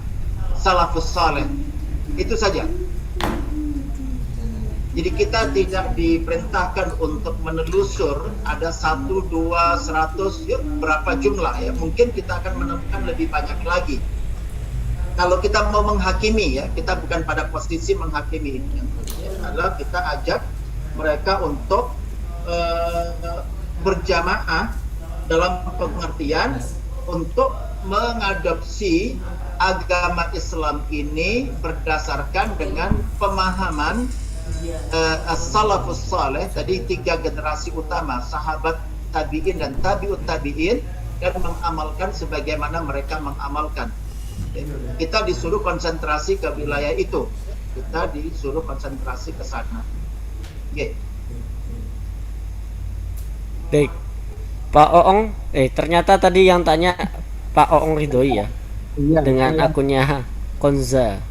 salafus saleh. Itu saja. Jadi kita tidak diperintahkan untuk menelusur ada 1, 2, 100, ya, berapa jumlah ya. Mungkin kita akan menemukan lebih banyak lagi. Kalau kita mau menghakimi, ya, kita bukan pada posisi menghakimi. Yang adalah kita ajak mereka untuk berjamaah dalam pengertian untuk mengadopsi agama Islam ini berdasarkan dengan pemahaman as-salafus saleh, tadi 3 generasi utama, sahabat, tabi'in dan tabi'ut tabi'in, dan mengamalkan sebagaimana mereka mengamalkan. Kita disuruh konsentrasi ke wilayah itu, kita disuruh konsentrasi ke sana. Okay. Baik, Pak Oong, ternyata tadi yang tanya Pak Oong Ridhoi ya, Iya, dengan saya- akunnya Konza,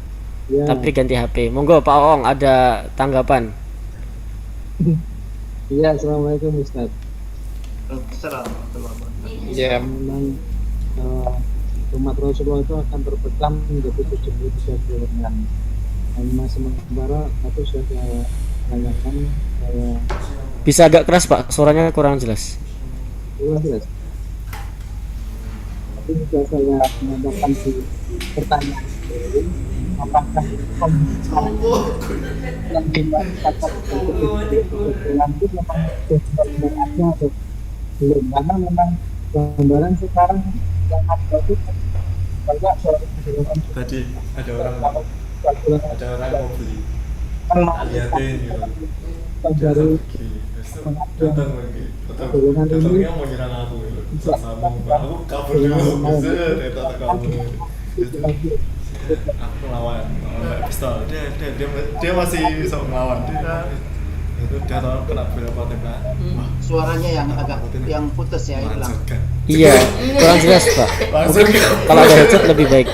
Ya. tapi ganti HP. Monggo Pak Oong, ada tanggapan? Iya, assalamualaikum Ustaz. Assalamualaikum. Ya, Memang umat Rasulullah itu akan terpecah menjadi 73 golongan. Masih sementara aku sudah saya tanyakan, saya Bisa agak keras Pak, suaranya kurang jelas. jelas. Tapi sudah saya menanyakan di pertanyaan ini, apakah yang dimaksudkan golongan itu memang benar-benarnya atau belum? Karena memang gambaran sekarang yang ada itu banyak golongan Tadi ada orang mau beli, liatin gitu. Dia baru pergi, datang lagi, datangnya mau nyerang aku gitu. Sama aku kabur dulu, dia datang kamu. Aku ngelawan, pistol. Dia masih bisa ngelawan. Dia tahu kena berapa tembak. Wah, Suaranya yang putus ya, hilang. menghancurkan. Iya, kurang jelas Pak. Mungkin kalau ada headset lebih baik.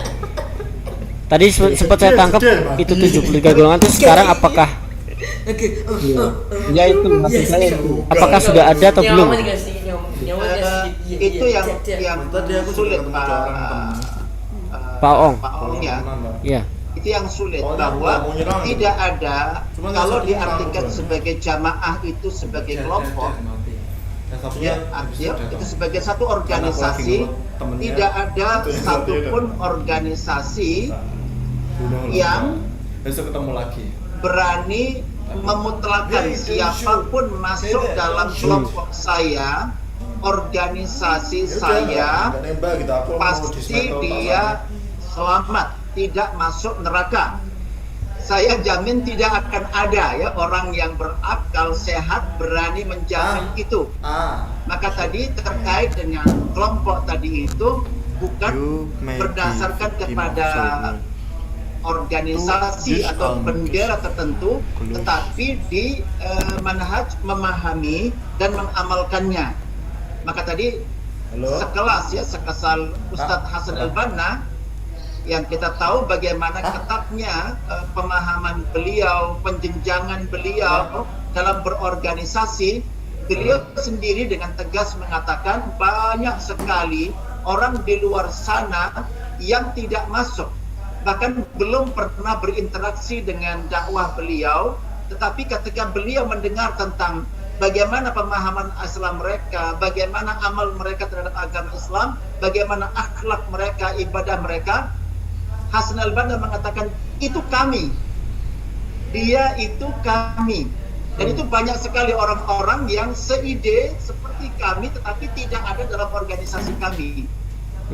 Tadi sempat saya tangkap itu 73 golongan itu sekarang apakah ya itu maksud saya itu. apakah sudah ada atau belum? Itu yang sulit Pak Ong. Pak Ong ya. Iya. Itu yang sulit, bahwa tidak ada, kalau diartikan sebagai jamaah itu sebagai kelompok, ya, artinya itu sebagai satu organisasi, tidak ada satupun organisasi yang besok ketemu lagi. berani memutlakan siapapun masuk dalam kelompok saya, organisasi saya, pasti dia selamat, tidak masuk neraka. Saya jamin tidak akan ada ya orang yang berakal sehat berani menjamin itu. Maka tadi terkait dengan kelompok tadi itu bukan berdasarkan kepada organisasi atau bendera tertentu, tetapi di manhaj memahami dan mengamalkannya. Maka tadi sekelas ya, sekasal Ustadz Hasan Al-Banna yang kita tahu bagaimana ketatnya pemahaman beliau, penjenjangan beliau dalam berorganisasi. Beliau sendiri dengan tegas mengatakan banyak sekali orang di luar sana yang tidak masuk, bahkan belum pernah berinteraksi dengan dakwah beliau, tetapi ketika beliau mendengar tentang bagaimana pemahaman Islam mereka, bagaimana amal mereka terhadap agama Islam, bagaimana akhlak mereka, ibadah mereka, Hasan Al-Banna mengatakan itu kami, dia itu kami. Dan itu banyak sekali orang-orang yang seide seperti kami tetapi tidak ada dalam organisasi kami.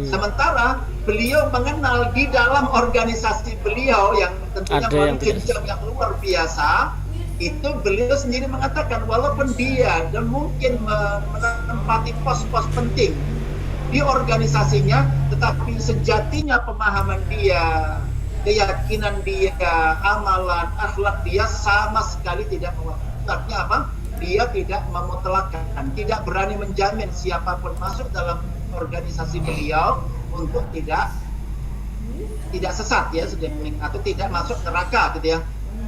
Sementara beliau mengenal di dalam organisasi beliau yang tentunya memiliki jenjang yang luar biasa, itu beliau sendiri mengatakan walaupun dia dan mungkin menempati pos-pos penting di organisasinya, tetapi sejatinya pemahaman dia, keyakinan dia, amalan, akhlak dia sama sekali tidak mewakili. Artinya apa? Dia tidak memutlakkan, tidak berani menjamin siapapun masuk dalam organisasi beliau untuk tidak sesat ya, atau tidak masuk neraka gitu ya.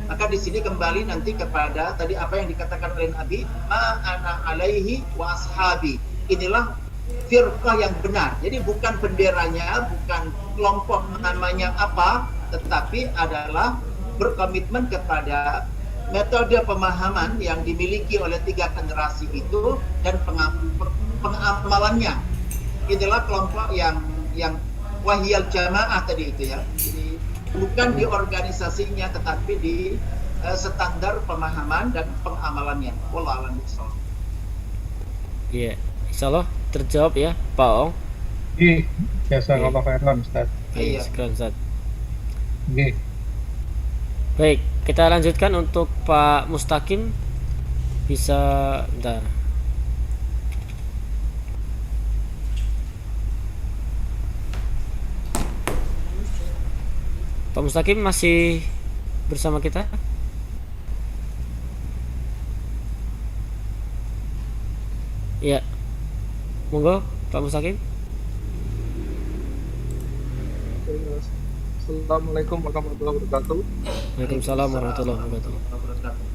Maka di sini kembali nanti kepada tadi apa yang dikatakan oleh Nabi, ma ana alaihi wa ashabi. Inilah firqah yang benar. Jadi bukan benderanya, bukan kelompok namanya apa, tetapi adalah berkomitmen kepada metode pemahaman yang dimiliki oleh 3 generasi itu dan pengamalannya. Inilah kelompok yang wahiyal jamaah tadi itu ya. Jadi bukan di organisasinya tetapi di standar pemahaman dan pengamalannya. Wallahu a'lam bishawab. Iya, insyaallah terjawab ya, Pak Ong. Iya, jazakallahu khairan Ustaz. Iya, sekian Ustaz. Iya. Baik, kita lanjutkan untuk Pak Mustaqim. Bisa bentar. Pak Mustaqim masih bersama kita? Ya, monggo Pak Mustaqim. Assalamualaikum warahmatullahi wabarakatuh. Waalaikumsalam warahmatullahi wabarakatuh.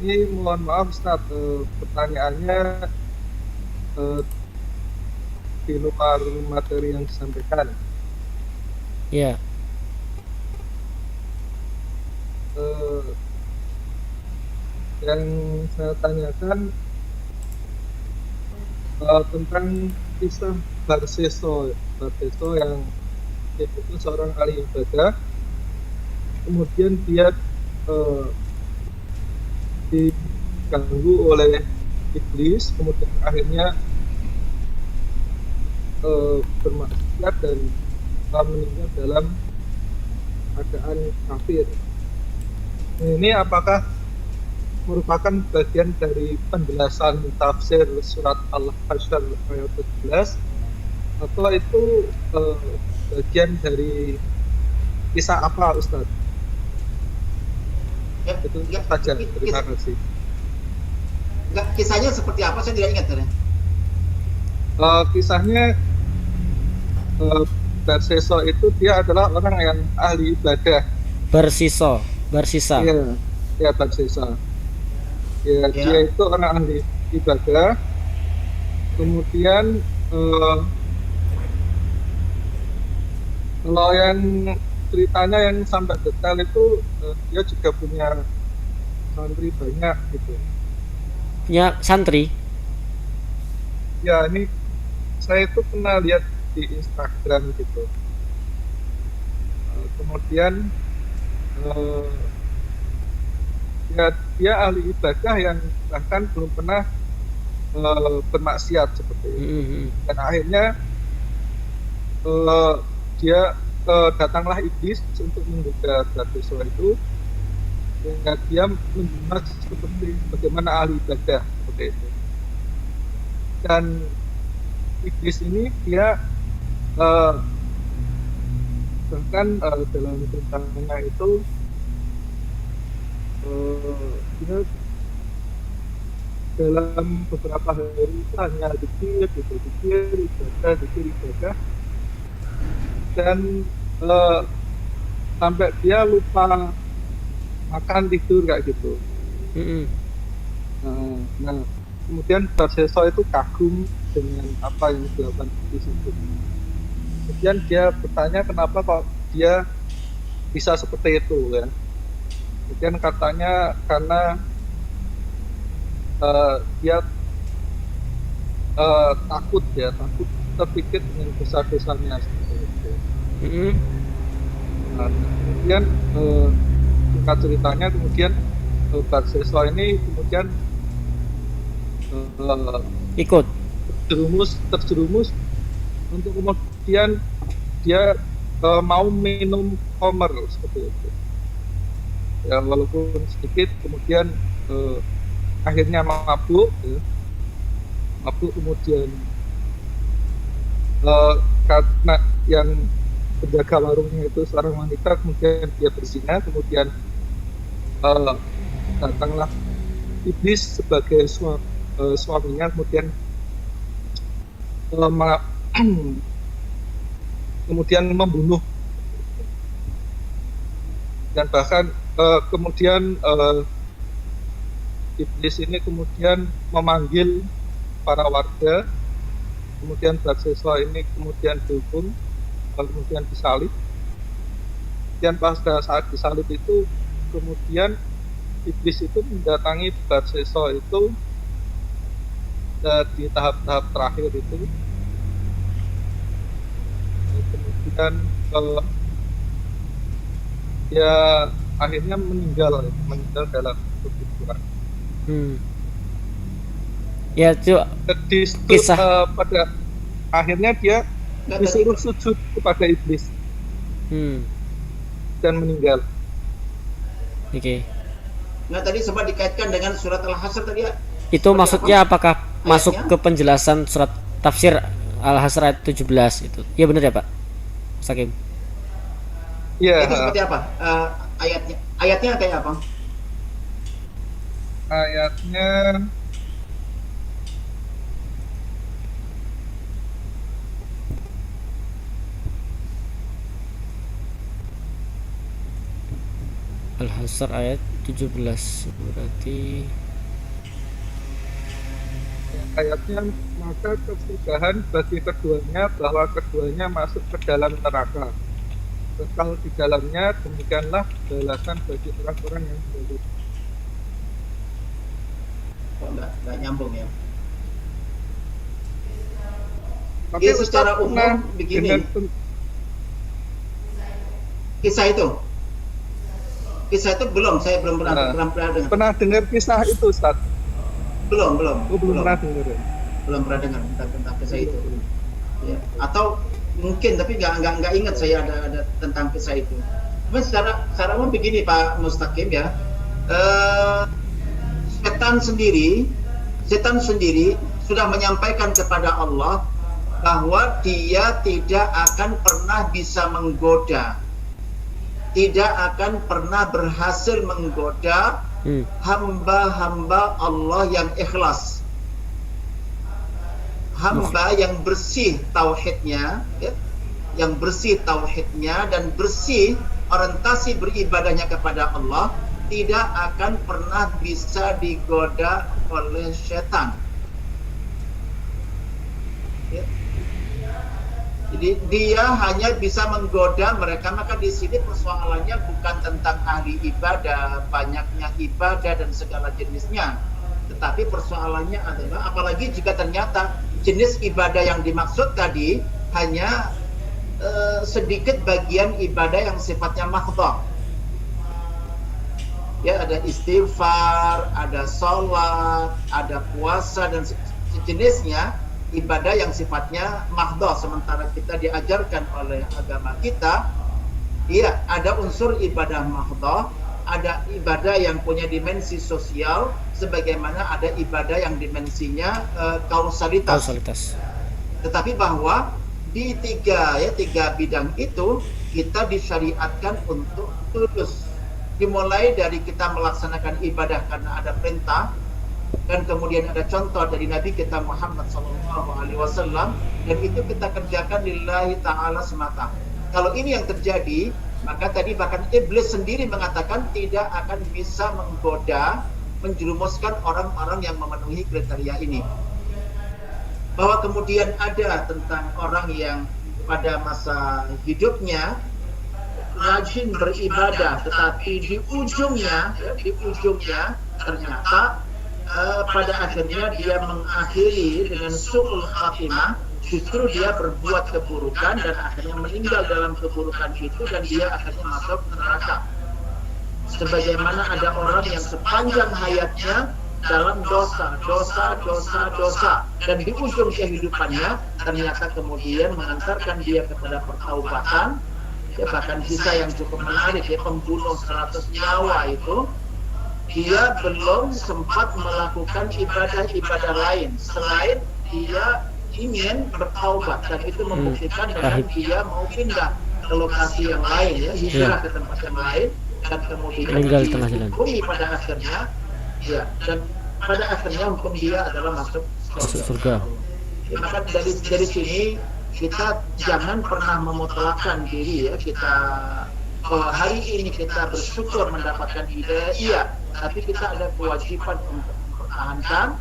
Ini mohon maaf Ustaz, pertanyaannya di luar materi yang disampaikan. Ya. Yang saya tanyakan tentang kisah Barseso yang itu seorang ahli ibadah, kemudian dia diganggu oleh iblis, kemudian akhirnya bermaksiat dan meninggal dalam keadaan kafir. Ini apakah merupakan bagian dari penjelasan tafsir surat Al-Hasyr ayat 17 atau itu bagian dari kisah apa Ustaz? Ya, itu saja, terima kasih. Enggak, kisahnya seperti apa? Saya tidak ingat ya. Kisahnya Barseso itu dia adalah orang yang ahli ibadah. Bersisa. Iya, Barseso. Ya, dia itu orang ahli ibadah. Kemudian kalau yang ceritanya yang sampai detail itu dia juga punya santri banyak gitu. Punya santri? Ya, ini saya itu pernah lihat di Instagram gitu. Kemudian Ya, dia ahli ibadah yang bahkan belum pernah bermaksiat seperti itu. Dan akhirnya dia datanglah iblis untuk menggoda Barsiswa itu, sehingga dia menjelaskan seperti bagaimana ahli ibadah seperti itu. Dan iblis ini dia bahkan dalam tentangnya itu dia dalam beberapa hari itu hanya zikir ibadah, dan sampai dia lupa makan tidur kayak gitu. Nah, kemudian Barsiswa itu kagum dengan apa yang dilakukan di situ. Kemudian dia bertanya kenapa kok dia bisa seperti itu ya. Kemudian katanya karena dia takut terpikir dengan dosa-dosanya seperti itu. Nah, kemudian singkat ceritanya kemudian Barsiswa ini kemudian ikut terjerumus untuk kemudian dia mau minum khamr seperti itu. Ya, walaupun sedikit, kemudian akhirnya mabuk kemudian karena yang penjaga warungnya itu seorang wanita, kemudian dia berzina, kemudian datanglah iblis sebagai suaminya, kemudian kemudian membunuh, dan bahkan kemudian iblis ini kemudian memanggil para warga, kemudian Barsiswa ini kemudian dihukum, kemudian disalib. Dan pada saat disalib itu kemudian iblis itu mendatangi Barsiswa itu di tahap-tahap terakhir itu, kemudian dia akhirnya meninggal dalam keguguran. Ya itu kisah pada akhirnya dia disuruh sujud kepada iblis dan meninggal. Oke. Nah tadi sempat dikaitkan dengan surat Al-Hasr tadi ya. Itu maksudnya apakah masuk ke penjelasan surat tafsir Al-Hasr ayat 17 itu? Iya benar ya Pak Sakim? Iya. Itu seperti apa? Ayatnya kayak apa? Ayatnya Al-Hasr ayat 17 berarti ayatnya, maka kesudahan bagi keduanya bahwa keduanya masuk ke dalam neraka, kekal di dalamnya, demikianlah balasan bagi orang-orang yang zalim. Nggak nyambung ya. Tapi Ya, secara umum begini. Kisah itu saya belum pernah dengar. Pernah dengar kisah itu, Ustaz? Belum Pernah dengar. Belum pernah dengar tentang kisah itu. Ya. Atau mungkin tapi nggak ingat saya ada tentang kisah itu. Tapi secara umum begini Pak Mustaqim ya. Setan sendiri sudah menyampaikan kepada Allah bahwa dia tidak akan pernah bisa menggoda, tidak akan pernah berhasil menggoda hamba-hamba Allah yang ikhlas, hamba yang bersih tauhidnya, ya, yang bersih tauhidnya dan bersih orientasi beribadahnya kepada Allah, tidak akan pernah bisa digoda oleh setan. Ya. Jadi dia hanya bisa menggoda mereka. Maka di sini persoalannya bukan tentang ahli ibadah, banyaknya ibadah dan segala jenisnya, tetapi persoalannya adalah apalagi jika ternyata jenis ibadah yang dimaksud tadi hanya sedikit bagian ibadah yang sifatnya mahdhah. Ya, ada istighfar, ada sholat, ada puasa dan sejenisnya, ibadah yang sifatnya mahdhah. Sementara kita diajarkan oleh agama kita, iya, ada unsur ibadah mahdhah, ada ibadah yang punya dimensi sosial, sebagaimana ada ibadah yang dimensinya kausalitas. Tetapi bahwa di tiga bidang itu kita disyariatkan untuk tulus. Dimulai dari kita melaksanakan ibadah karena ada perintah, dan kemudian ada contoh dari Nabi kita Muhammad SAW, dan itu kita kerjakan lillahi ta'ala semata. Kalau ini yang terjadi, maka tadi bahkan iblis sendiri mengatakan tidak akan bisa menggoda, menjerumuskan orang-orang yang memenuhi kriteria ini. Bahwa kemudian ada tentang orang yang pada masa hidupnya rajin beribadah, tetapi di ujungnya ternyata pada akhirnya dia mengakhiri dengan su'ul khatimah. Justru dia berbuat keburukan dan akhirnya meninggal dalam keburukan itu, dan dia akhirnya masuk neraka. Sebagaimana ada orang yang sepanjang hayatnya dalam dosa, dan di ujung kehidupannya ternyata kemudian mengantarkan dia kepada pertaubatan. Ya, bahkan kisah yang cukup menarik, ya, pembunuh 100 nyawa itu, dia belum sempat melakukan ibadah-ibadah lain selain dia ingin bertaubat, dan itu membuktikan dengan dia mau pindah ke lokasi yang lain, ya, hijrah ke tempat yang lain, dan kemudian meninggal di tengah jalan. Pada akhirnya, ya, dan pada akhirnya hukum dia adalah masuk surga. Ya, maka dari sini kita jangan pernah memutlakkan diri, ya, kita hari ini kita bersyukur mendapatkan hidayah, iya, tapi kita ada kewajiban untuk mempertahankan,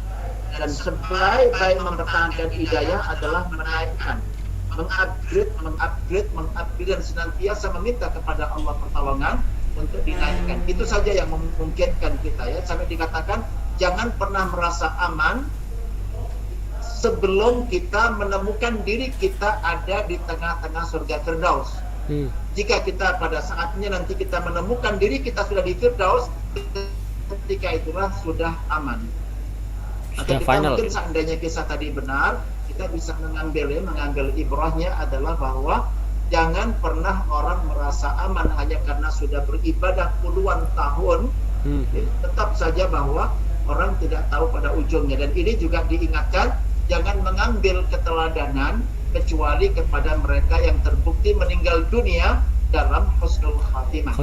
dan sebaik-baik mempertahankan hidayah adalah menaikkan, mengupgrade dan senantiasa meminta kepada Allah pertolongan untuk dinaikkan. Itu saja yang memungkinkan kita, ya, sampai dikatakan jangan pernah merasa aman sebelum kita menemukan diri kita ada di tengah-tengah surga Firdaus. Jika kita pada saatnya nanti kita menemukan diri kita sudah di Firdaus, ketika itulah sudah aman. Atau kita final. Mungkin seandainya kisah tadi benar, kita bisa mengambil ibrahnya adalah bahwa jangan pernah orang merasa aman hanya karena sudah beribadah puluhan tahun. Tetap saja bahwa orang tidak tahu pada ujungnya, dan ini juga diingatkan, jangan mengambil keteladanan kecuali kepada mereka yang terbukti meninggal dunia dalam husnul khatimah.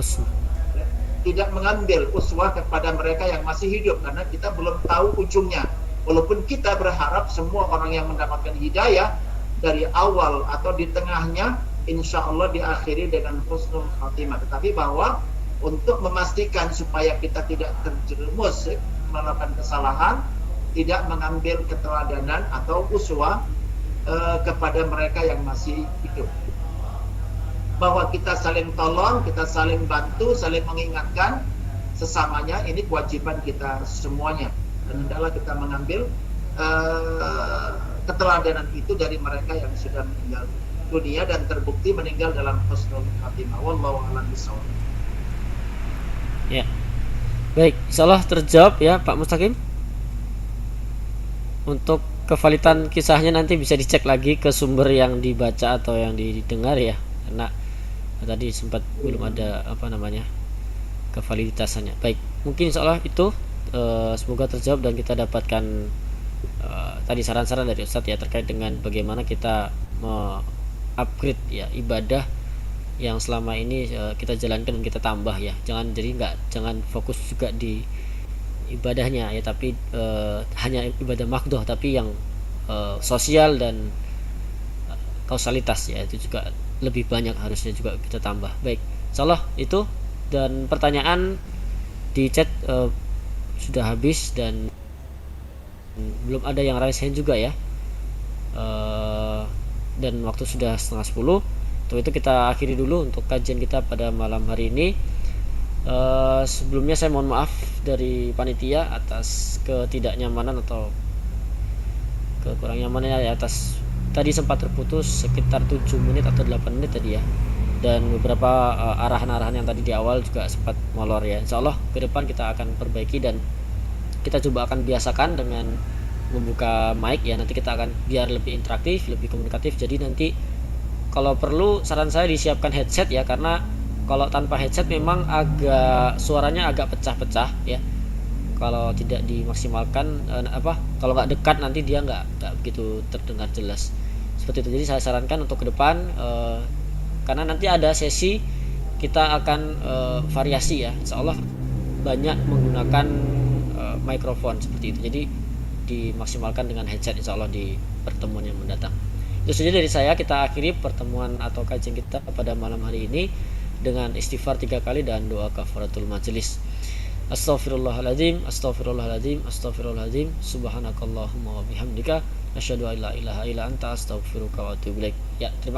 Tidak mengambil uswah kepada mereka yang masih hidup, karena kita belum tahu ujungnya. Walaupun kita berharap semua orang yang mendapatkan hidayah dari awal atau di tengahnya, insya Allah diakhiri dengan husnul khatimah. Tetapi bahwa untuk memastikan supaya kita tidak terjerumus melakukan kesalahan, tidak mengambil keteladanan atau uswah kepada mereka yang masih hidup. Bahwa kita saling tolong, kita saling bantu, saling mengingatkan sesamanya, ini kewajiban kita semuanya. Dan hendaklah kita mengambil keteladanan itu dari mereka yang sudah meninggal dunia dan terbukti meninggal dalam husnul khatimah. Wallahu a'lam bishawab. Ya. Baik, insyaallah terjawab ya Pak Mustaqim. Untuk kevalitan kisahnya nanti bisa dicek lagi ke sumber yang dibaca atau yang didengar, ya, karena tadi sempat belum ada kevaliditasannya. Baik, mungkin insyaallah itu semoga terjawab dan kita dapatkan tadi saran-saran dari Ustadz, ya, terkait dengan bagaimana kita upgrade, ya, ibadah yang selama ini kita jalankan dan kita tambah, ya. Jangan fokus juga di ibadahnya, ya, tapi hanya ibadah makdoh, tapi yang sosial dan kausalitas, ya, itu juga lebih banyak harusnya juga kita tambah. Baik, insyaallah itu, dan pertanyaan di chat sudah habis dan belum ada yang raise hand juga, ya, dan waktu sudah 9:30. Untuk itu kita akhiri dulu untuk kajian kita pada malam hari ini. Sebelumnya saya mohon maaf dari panitia atas ketidaknyamanan atau kekurang nyamannya, ya, atas tadi sempat terputus sekitar 7 menit atau 8 menit tadi, ya, dan beberapa arahan-arahan yang tadi di awal juga sempat molor ya. Insya Allah ke depan kita akan perbaiki dan kita coba akan biasakan dengan membuka mic ya. Nanti kita akan biar lebih interaktif, lebih komunikatif. Jadi nanti kalau perlu saran saya disiapkan headset ya, karena kalau tanpa headset memang suaranya agak pecah-pecah ya. Kalau tidak dimaksimalkan kalau nggak dekat nanti dia nggak begitu terdengar jelas seperti itu. Jadi saya sarankan untuk ke depan karena nanti ada sesi kita akan variasi ya, insya Allah banyak menggunakan mikrofon seperti itu. Jadi dimaksimalkan dengan headset insya Allah di pertemuan yang mendatang. Itu saja dari saya. Kita akhiri pertemuan atau kajian kita pada malam hari ini dengan istighfar 3 kali dan doa kafaratul majelis. Astaghfirullahaladzim, astaghfirullahaladzim, astaghfirullahaladzim. Subhanakallahumma wa bihamdika asyhadu an la ilaha illa anta astaghfiruka wa atubu ilaik. Ya, terima kasih.